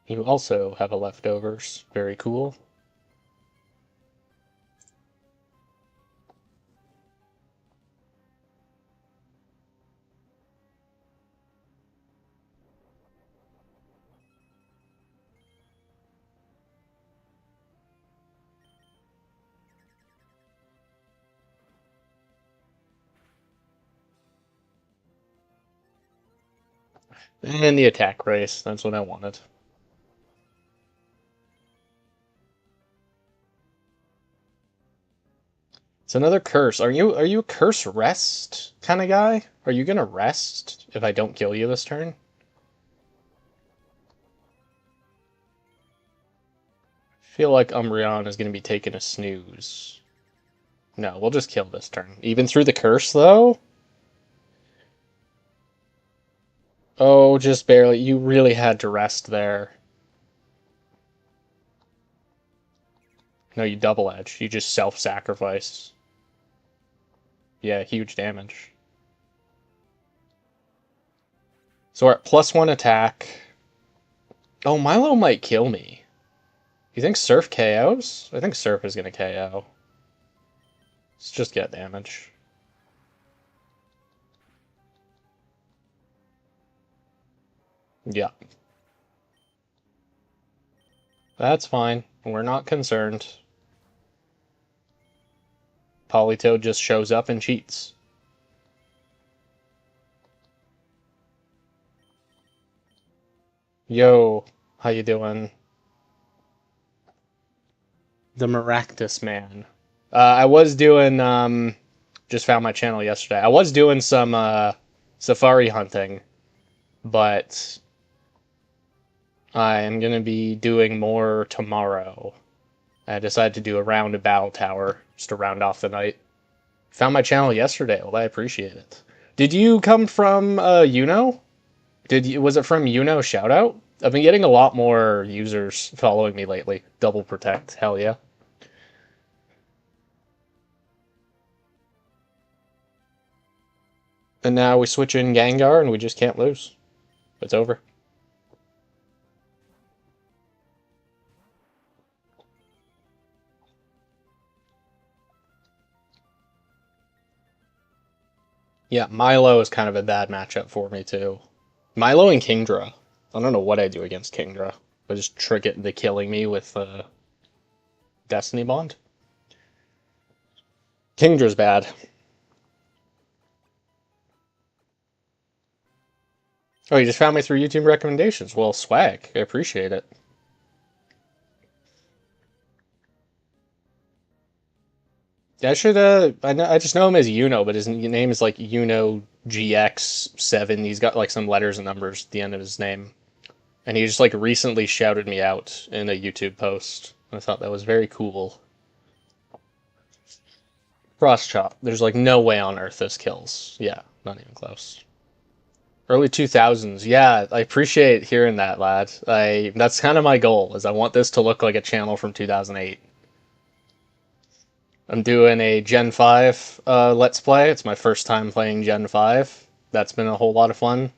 You also have a leftovers. Very cool. And the attack race. That's what I wanted. It's another curse. Are you a curse rest kind of guy? Are you gonna rest if I don't kill you this turn? I feel like Umbreon is gonna be taking a snooze. No, we'll just kill this turn. Even through the curse though? Oh, just barely. You really had to rest there. No, you double edge. You just self-sacrifice. Yeah, huge damage. So we're at +1 attack. Oh, Milo might kill me. You think Surf KOs? I think Surf is gonna KO. Let's just get damage. Yeah. That's fine. We're not concerned. Politoed just shows up and cheats. Yo, how you doing? The Maractus Man. I was doing, just found my channel yesterday. I was doing some, safari hunting, but I am going to be doing more tomorrow. I decided to do a round of Battle Tower just to round off the night. Found my channel yesterday. Well, I appreciate it. Did you come from Uno? Was it from Uno Shoutout? I've been getting a lot more users following me lately. Double protect, hell yeah. And now we switch in Gengar and we just can't lose. It's over. Yeah, Milo is kind of a bad matchup for me too. Milo and Kingdra. I don't know what I do against Kingdra. I just trick it into killing me with Destiny Bond. Kingdra's bad. Oh, you just found me through YouTube recommendations. Well, swag. I appreciate it. I should I just know him as Uno, but his name is like Uno GX7. He's got like some letters and numbers at the end of his name. And he just like recently shouted me out in a YouTube post. I thought that was very cool. Cross chop. There's like no way on earth this kills. Yeah, not even close. Early 2000s. Yeah, I appreciate hearing that, lad. That's kind of my goal, is I want this to look like a channel from 2008. I'm doing a Gen 5 Let's Play. It's my first time playing Gen 5. That's been a whole lot of fun.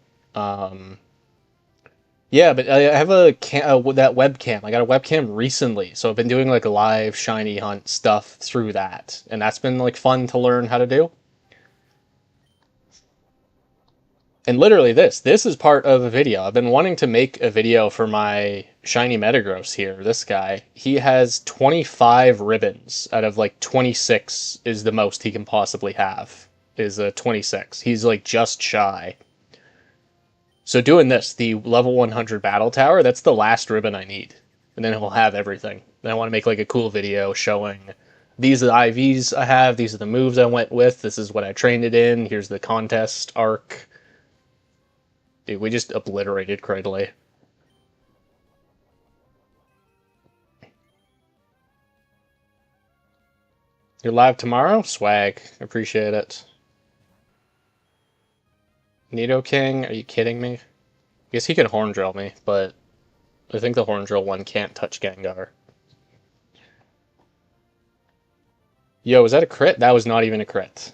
Yeah, but I have that webcam. I got a webcam recently, so I've been doing like live shiny hunt stuff through that, and that's been like fun to learn how to do. And literally this is part of a video. I've been wanting to make a video for my shiny Metagross here. This guy, he has 25 ribbons out of like 26 is the most he can possibly have. Is a 26. He's like just shy. So doing this, the level 100 battle tower, that's the last ribbon I need. And then he'll have everything. And I want to make like a cool video showing these are the IVs I have, these are the moves I went with, this is what I trained it in, here's the contest arc. Dude, we just obliterated Cradley. You're live tomorrow? Swag. Appreciate it. Nidoking? Are you kidding me? I guess he can Horn Drill me, but I think the Horn Drill one can't touch Gengar. Yo, was that a crit? That was not even a crit.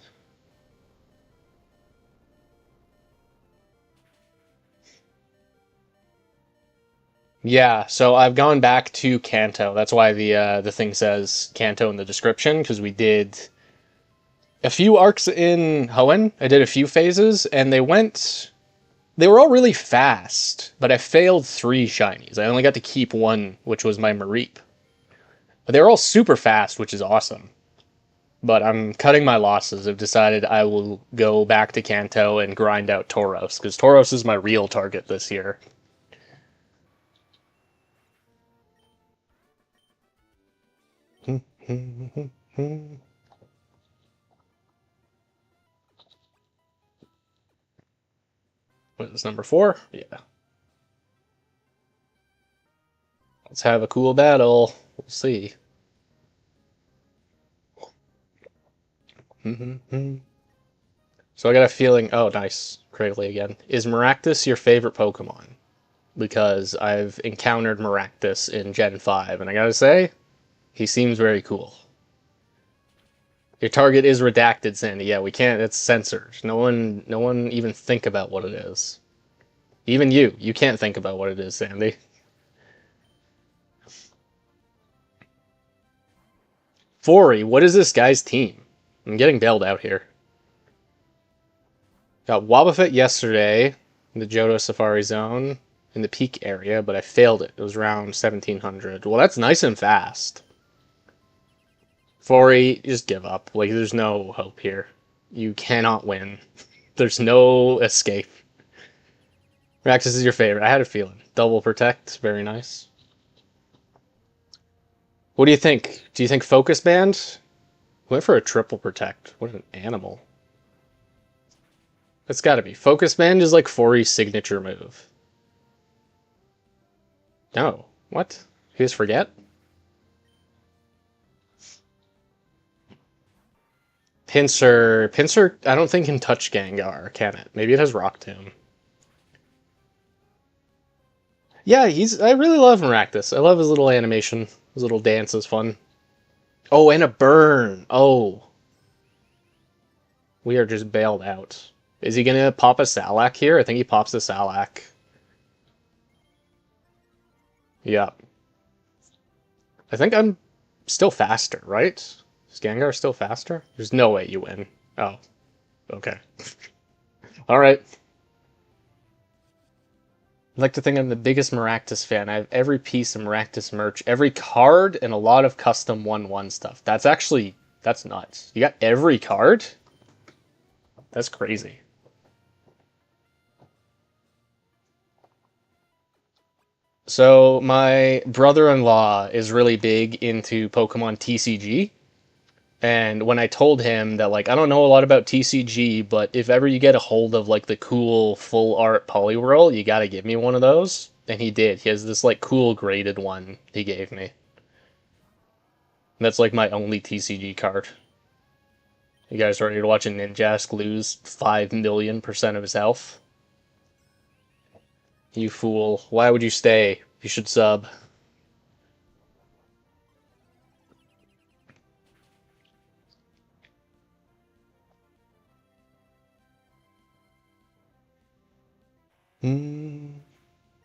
Yeah, so I've gone back to Kanto. That's why the thing says Kanto in the description, because we did a few arcs in Hoenn. I did a few phases, and they were all really fast, but I failed 3 shinies. I only got to keep 1, which was my Mareep. But they were all super fast, which is awesome. But I'm cutting my losses. I've decided I will go back to Kanto and grind out Tauros, because Tauros is my real target this year. What is number 4? Yeah. Let's have a cool battle. We'll see. So I got a feeling... Oh, nice. Cradley again. Is Maractus your favorite Pokemon? Because I've encountered Maractus in Gen 5, and I gotta say, he seems very cool. Your target is redacted, Sandy. Yeah, we can't... It's censored. No one even think about what it is. Even you. You can't think about what it is, Sandy. Fori, what is this guy's team? I'm getting bailed out here. Got Wobbuffet yesterday in the Johto Safari Zone in the peak area, but I failed it. It was around 1700. Well, that's nice and fast. Fori, just give up. Like, there's no hope here. You cannot win. There's no escape. Raxus is your favorite. I had a feeling. Double Protect, very nice. What do you think? Do you think Focus Band? Went for a triple protect. What an animal. It's gotta be. Focus Band is like Fori's signature move. No. What? You just forget? Pinsir, I don't think can touch Gengar, can it? Maybe it has Rock Tomb. Yeah, I really love Maractus. I love his little animation. His little dance is fun. Oh, and a burn. Oh. We are just bailed out. Is he gonna pop a Salak here? I think he pops the Salak. Yeah. I think I'm still faster, right? Is Gengar still faster? There's no way you win. Oh, okay. All right. I'd like to think I'm the biggest Maractus fan. I have every piece of Maractus merch, every card, and a lot of custom 1-1 stuff. That's nuts. You got every card? That's crazy. So my brother-in-law is really big into Pokemon TCG. And when I told him that, like, I don't know a lot about TCG, but if ever you get a hold of, like, the cool full art Poliwhirl, you gotta give me one of those. And he did. He has this, like, cool graded one he gave me. That's, like, my only TCG card. You guys ready to watch a Ninjask lose 5,000,000% of his health? You fool. Why would you stay? You should sub. Hmm.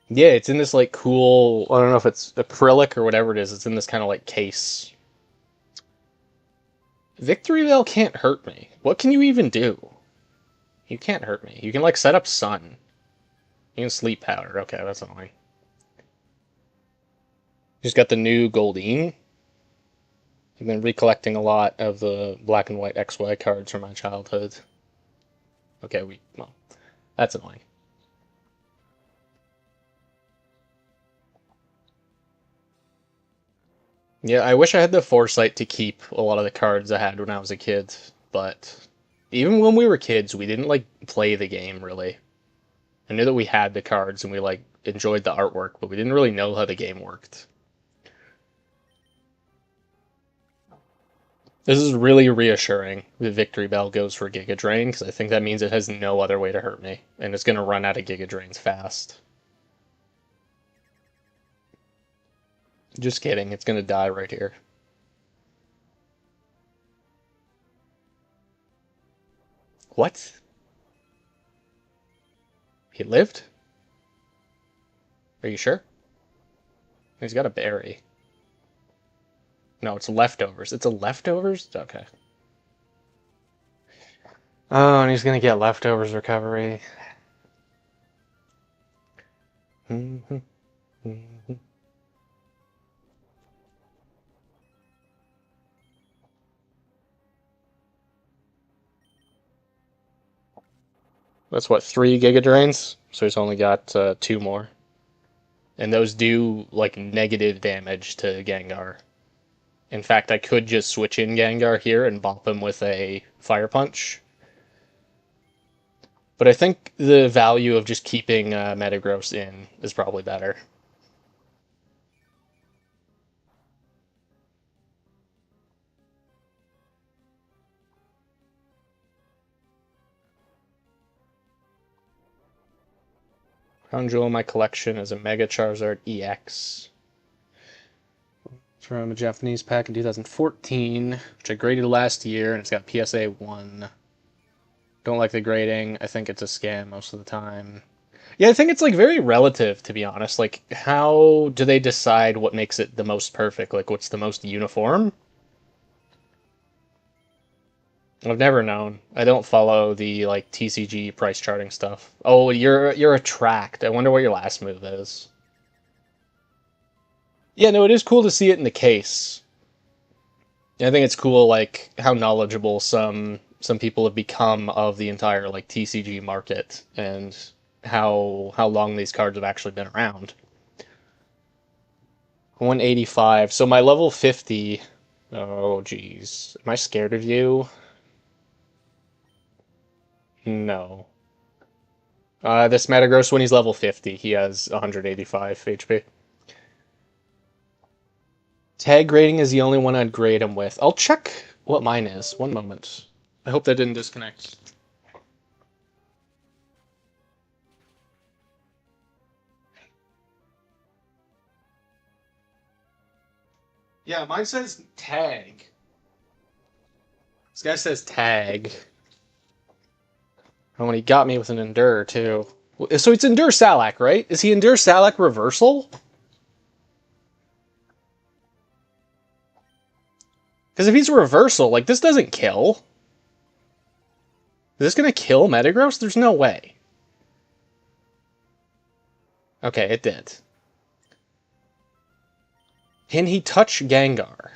Yeah, it's in this, like, cool, I don't know if it's acrylic or whatever it is. It's in this kind of, like, case. Victory Veil can't hurt me. What can you even do? You can't hurt me. You can, like, set up sun. You can sleep powder. Okay, that's annoying. Just got the new Goldeen. I've been recollecting a lot of the black and white XY cards from my childhood. Okay, well, that's annoying. Yeah, I wish I had the foresight to keep a lot of the cards I had when I was a kid, but even when we were kids, we didn't, like, play the game, really. I knew that we had the cards and we, like, enjoyed the artwork, but we didn't really know how the game worked. This is really reassuring. The Victory Bell goes for Giga Drain, because I think that means it has no other way to hurt me, and it's going to run out of Giga Drains fast. Just kidding, it's going to die right here. What? He lived? Are you sure? He's got a berry. No, it's leftovers. It's a leftovers? Okay. Oh, and he's going to get leftovers recovery. That's what, 3 Giga Drains? So he's only got 2 more. And those do, like, negative damage to Gengar. In fact, I could just switch in Gengar here and bop him with a Fire Punch. But I think the value of just keeping Metagross in is probably better. Crown Jewel in my collection is a Mega Charizard EX. From a Japanese pack in 2014, which I graded last year, and it's got PSA 1. Don't like the grading. I think it's a scam most of the time. Yeah, I think it's, like, very relative, to be honest. Like, how do they decide what makes it the most perfect? Like, what's the most uniform? I've never known. I don't follow the, like, TCG price charting stuff. Oh, you're a tracked. I wonder what your last move is. Yeah, no, it is cool to see it in the case. I think it's cool, like, how knowledgeable some people have become of the entire, like, TCG market and how long these cards have actually been around. 185. So my level 50. Oh, geez. Am I scared of you? No. This Metagross, when he's level 50, he has 185 HP. Tag grading is the only one I'd grade him with. I'll check what mine is. One moment. I hope that didn't disconnect. Yeah, mine says tag. This guy says tag. Oh, and he got me with an Endure, too. So it's Endure Salak, right? Is he Endure Salak reversal? Because if he's reversal, like, this doesn't kill. Is this gonna kill Metagross? There's no way. Okay, it did. Can he touch Gengar?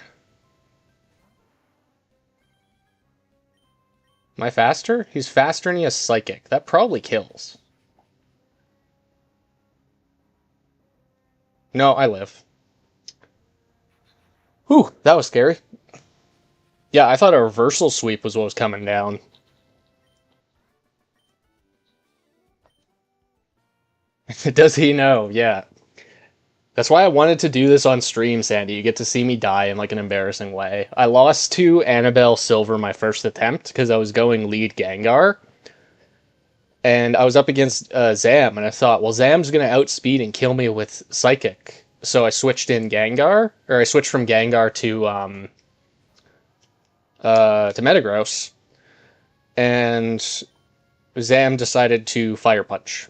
Am I faster? He's faster and he has Psychic. That probably kills. No, I live. Whew, that was scary. Yeah, I thought a reversal sweep was what was coming down. Does he know? Yeah. That's why I wanted to do this on stream, Sandy. You get to see me die in like an embarrassing way. I lost to Annabelle Silver my first attempt because I was going lead Gengar. And I was up against Zam, and I thought, well, Zam's going to outspeed and kill me with Psychic. So I switched in Gengar, or I switched from Gengar to Metagross. And Zam decided to Fire Punch,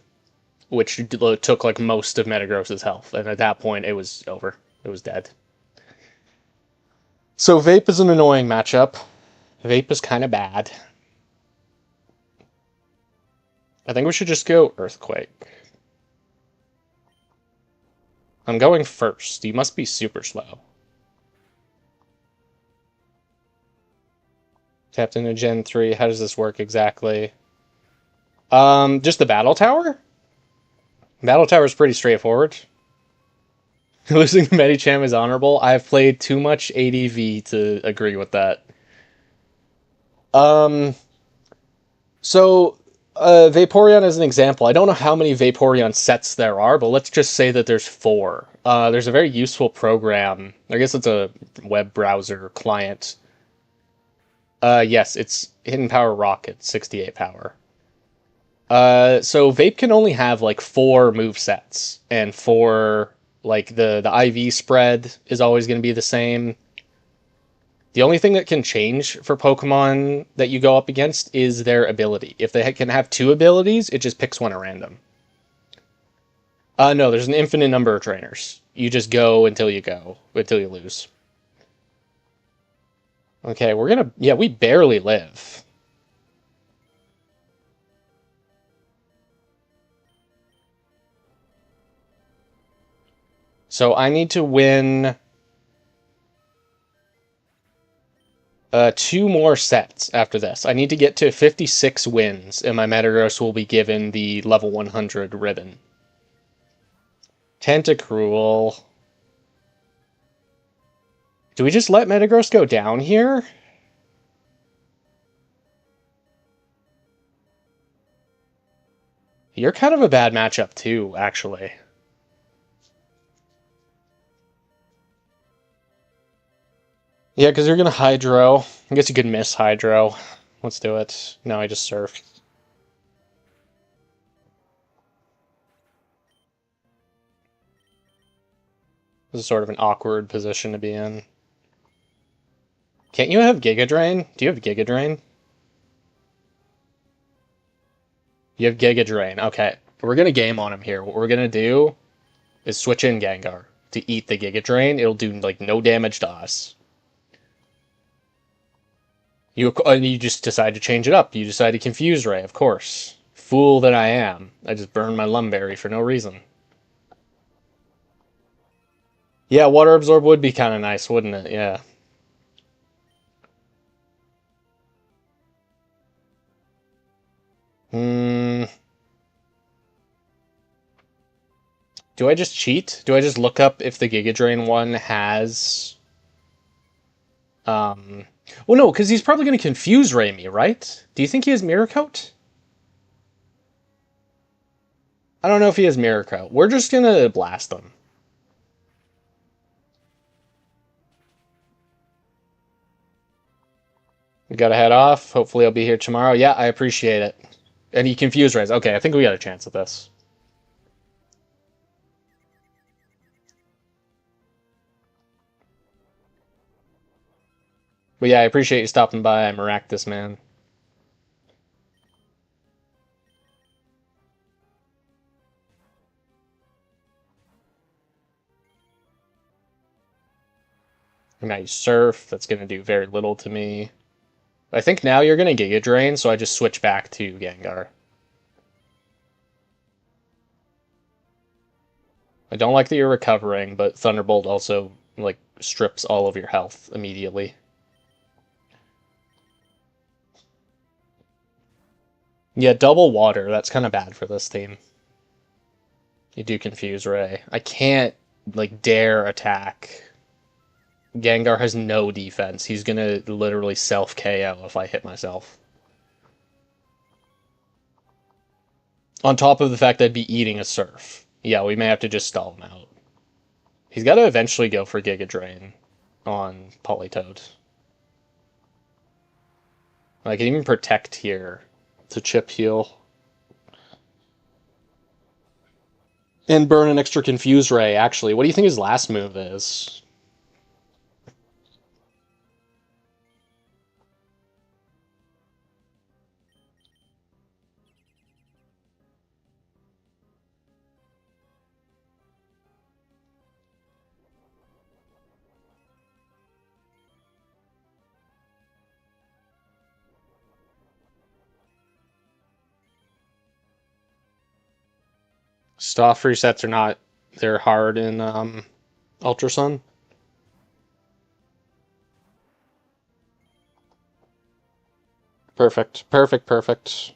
which took like most of Metagross's health. And at that point, it was over. It was dead. So Vape is an annoying matchup. Vape is kind of bad. I think we should just go Earthquake. I'm going first. You must be super slow. Tapped into Gen 3. How does this work exactly? Just the Battle Tower? Battle Tower is pretty straightforward. Losing to Medicham is honorable. I've played too much ADV to agree with that. So Vaporeon is an example. I don't know how many Vaporeon sets there are, but let's just say that there's 4. There's a very useful program. I guess it's a web browser client. Yes, it's Hidden Power Rocket, 68 power. So Vape can only have like 4 move sets, and 4 like the IV spread is always going to be the same. The only thing that can change for Pokemon that you go up against is their ability. If they can have 2 abilities, it just picks one at random. No, there's an infinite number of trainers. You just go until you lose. Okay, yeah, we barely live. So I need to win 2 more sets after this. I need to get to 56 wins, and my Metagross will be given the level 100 ribbon. Tentacruel. Do we just let Metagross go down here? You're kind of a bad matchup too, actually. Yeah, because you're going to Hydro. I guess you could miss Hydro. Let's do it. No, I just surfed. This is sort of an awkward position to be in. Can't you have Giga Drain? Do you have Giga Drain? You have Giga Drain. Okay. We're going to game on him here. What we're going to do is switch in Gengar to eat the Giga Drain. It'll do like no damage to us. You just decide to change it up. You decide to Confuse Ray, of course. Fool that I am. I just burned my Lumberry for no reason. Yeah, Water Absorb would be kind of nice, wouldn't it? Yeah. Hmm. Do I just cheat? Do I just look up if the Giga Drain one has... Well, no, because he's probably going to Confuse Ray me, right? Do you think he has Mirror Coat? I don't know if he has Mirror Coat. We're just going to blast him. We gotta head off. Hopefully I'll be here tomorrow. Yeah, I appreciate it. And he Confuse Rays. Okay, I think we got a chance at this. But yeah, I appreciate you stopping by. I Maractus, man. Now you Surf. That's going to do very little to me. I think now you're going to Giga Drain, so I just switch back to Gengar. I don't like that you're recovering, but Thunderbolt also, like, strips all of your health immediately. Yeah, double water. That's kind of bad for this team. You do Confuse Ray. I can't, like, dare attack. Gengar has no defense. He's gonna literally self KO if I hit myself. On top of the fact that I'd be eating a Surf. Yeah, we may have to just stall him out. He's got to eventually go for Giga Drain on Politoed. I can even Protect here to chip heal. And burn an extra Confuse Ray, actually. What do you think his last move is? Staff resets are not... They're hard in Ultra Sun. Perfect. Perfect, perfect.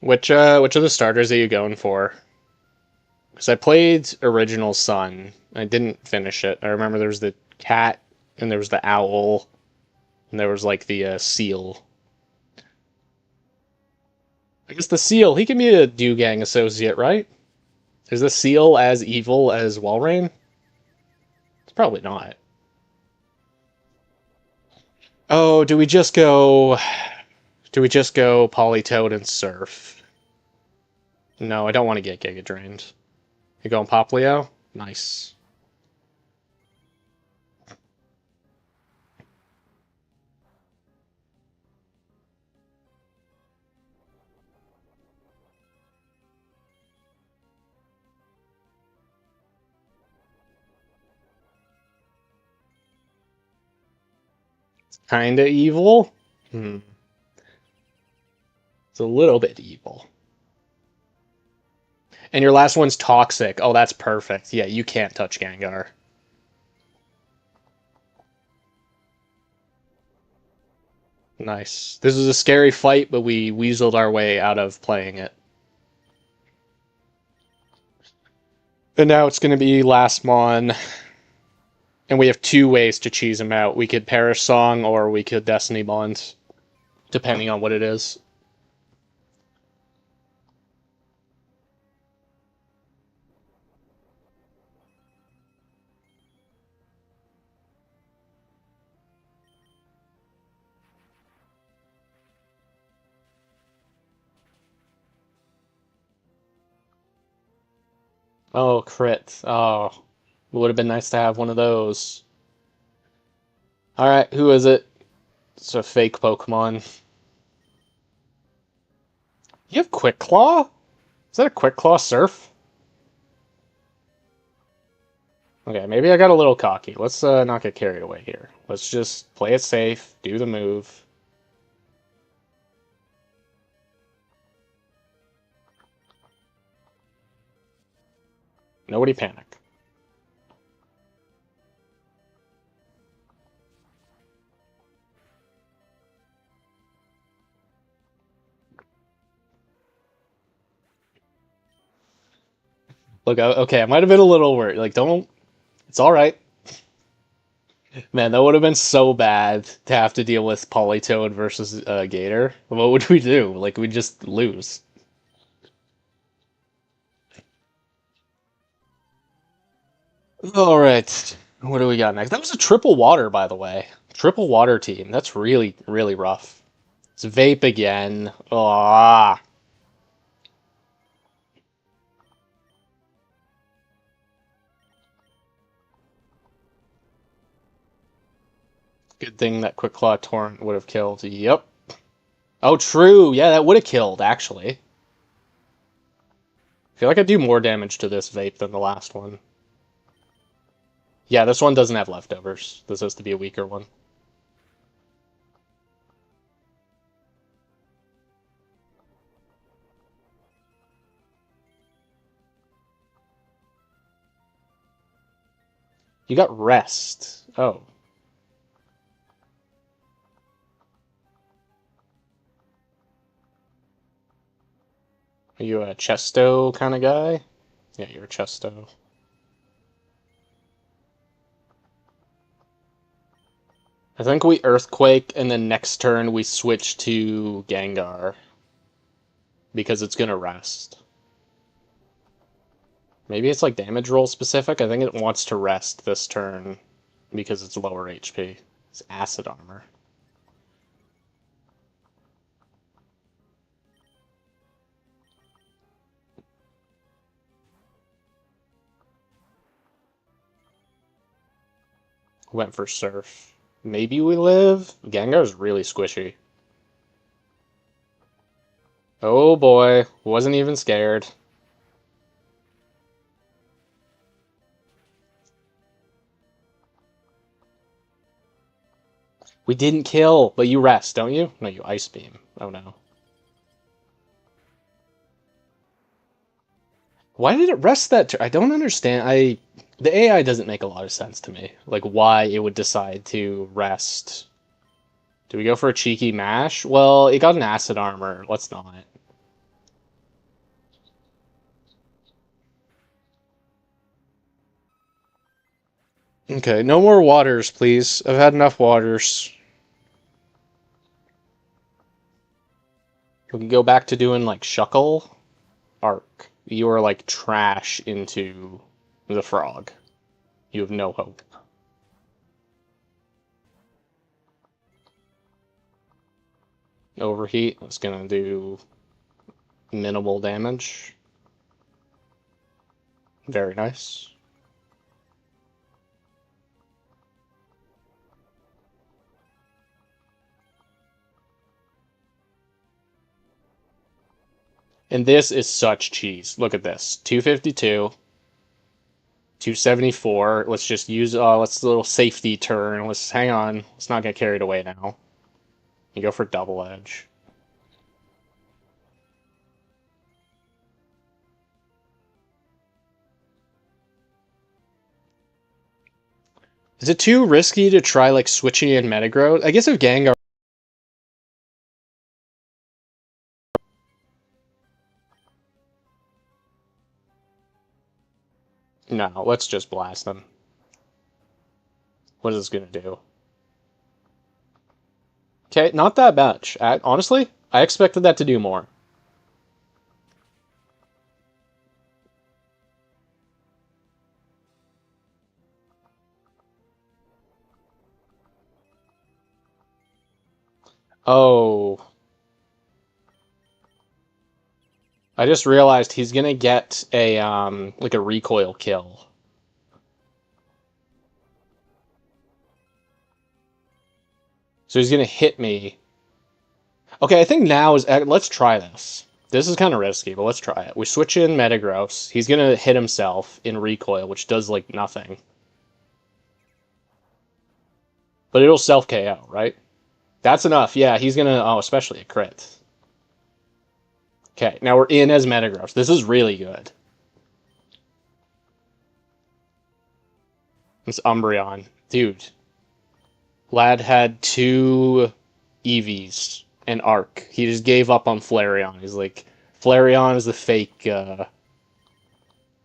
Which of the starters are you going for? Because I played Original Sun. I didn't finish it. I remember there was the cat, and there was the owl, and there was like the seal. I guess the seal, he can be a Dewgang associate, right? Is the seal as evil as Walrein? It's probably not. Oh, do we just go... Do we just go Politoed and Surf? No, I don't want to get Giga Drained. You going Poplio? Nice. Kinda evil? Hmm. It's a little bit evil. And your last one's Toxic. Oh, that's perfect. Yeah, you can't touch Gengar. Nice. This was a scary fight, but we weaseled our way out of playing it. And now it's going to be last Mon, and we have two ways to cheese him out. We could Perish Song, or we could Destiny Bond, depending on what it is. Oh, crit. Oh, it would have been nice to have one of those. Alright, who is it? It's a fake Pokemon. You have Quick Claw? Is that a Quick Claw Surf? Okay, maybe I got a little cocky. Let's not get carried away here. Let's just play it safe, do the move. Nobody panic. Look, okay, I might have been a little worried. Like, don't... It's alright. Man, that would have been so bad to have to deal with Politoed versus Gator. What would we do? Like, we'd just lose. Alright, what do we got next? That was a triple water, by the way. Triple water team. That's really, really rough. It's Vape again. Ah. Good thing that Quick Claw Torrent would have killed. Yep. Oh, true. Yeah, that would have killed, actually. I feel like I do more damage to this vape than the last one. Yeah, this one doesn't have leftovers. This has to be a weaker one. You got rest. Oh. Are you a Chesto kind of guy? Yeah, you're a Chesto. I think we Earthquake, and then next turn we switch to Gengar. Because it's gonna rest. Maybe it's like damage roll specific. I think it wants to rest this turn because it's lower HP. It's acid armor. Went for Surf. Maybe we live? Gengar's really squishy. Oh boy, wasn't even scared. We didn't kill, but you rest, don't you? No, you Ice Beam. Oh no. Why did it rest that turn? I don't understand. The AI doesn't make a lot of sense to me. Like why it would decide to rest. Do we go for a cheeky mash? Well, it got an acid armor. Let's not. Okay, no more waters, please. I've had enough waters. We can go back to doing like Shuckle. Arc. You are like trash into the frog. You have no hope. Overheat. It's gonna do minimal damage. Very nice. And this is such cheese. Look at this. 252, 274. Let's just use let's a little safety turn. Let's hang on. Let's not get carried away now. You go for double edge. Is it too risky to try like switching in Metagross? I guess if Gengar. No, let's just blast them. What is this gonna do? Okay, not that much. Honestly, I expected that to do more. Oh, I just realized he's gonna get a like a recoil kill. So he's gonna hit me. Okay, I think now is let's try this. This is kind of risky, but let's try it. We switch in Metagross. He's gonna hit himself in recoil, which does like nothing. But it'll self KO, right? That's enough. Yeah, he's gonna especially a crit. Okay, now we're in as Metagross. This is really good. It's Umbreon. Dude, lad had two Eevees and Arc. He just gave up on Flareon. He's like, Flareon is the fake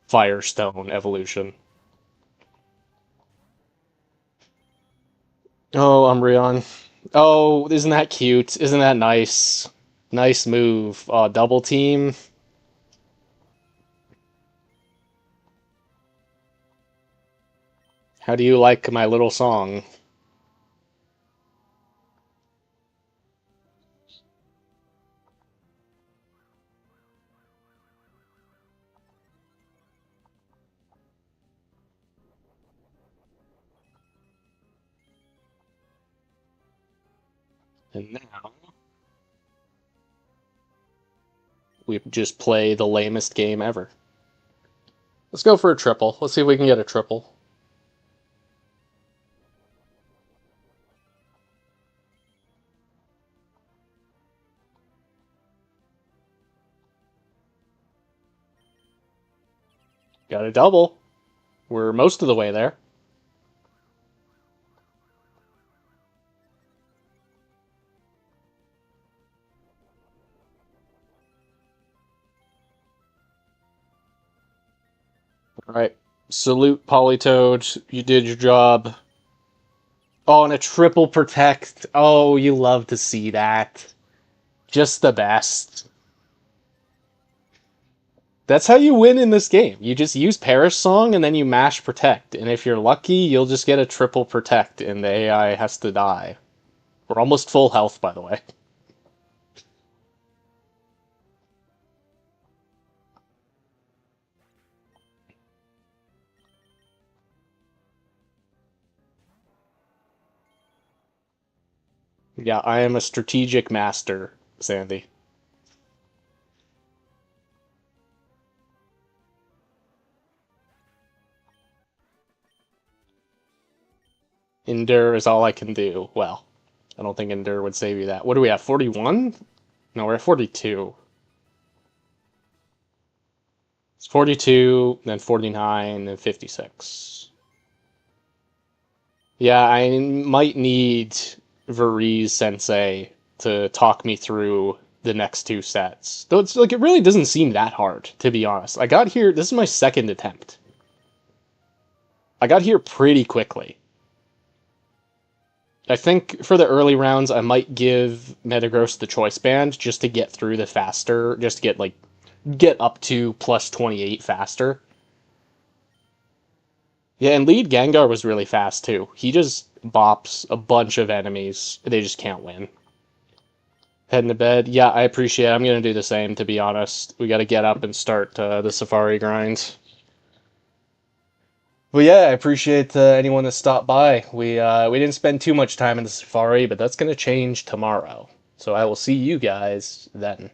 Firestone evolution. Oh, Umbreon. Oh, isn't that cute? Isn't that nice? Nice move. Double team. How do you like my little song? And now we just play the lamest game ever. Let's go for a triple. Let's see if we can get a triple. Got a double. We're most of the way there. All right. Salute, Polytoad. You did your job. Oh, and a triple protect. Oh, you love to see that. Just the best. That's how you win in this game. You just use Perish Song and then you mash protect. And if you're lucky, you'll just get a triple protect and the AI has to die. We're almost full health, by the way. Yeah, I am a strategic master, Sandy. Endure is all I can do. Well, I don't think Endure would save you that. What do we have, 41? No, we're at 42. It's 42, then 49, then 56. Yeah, I might need Veriz Sensei to talk me through the next two sets. Though it's like it really doesn't seem that hard, to be honest. I got here, this is my second attempt. I got here pretty quickly. I think for the early rounds I might give Metagross the choice band just to get through the faster, just to get up to plus 28 faster. Yeah, and lead Gengar was really fast too. He just bops a bunch of enemies. They just can't win. Heading to bed. Yeah, I appreciate it. I'm going to do the same, to be honest. We got to get up and start the Safari grind. Well, yeah, I appreciate anyone that stopped by. We didn't spend too much time in the Safari, but that's going to change tomorrow. So I will see you guys then.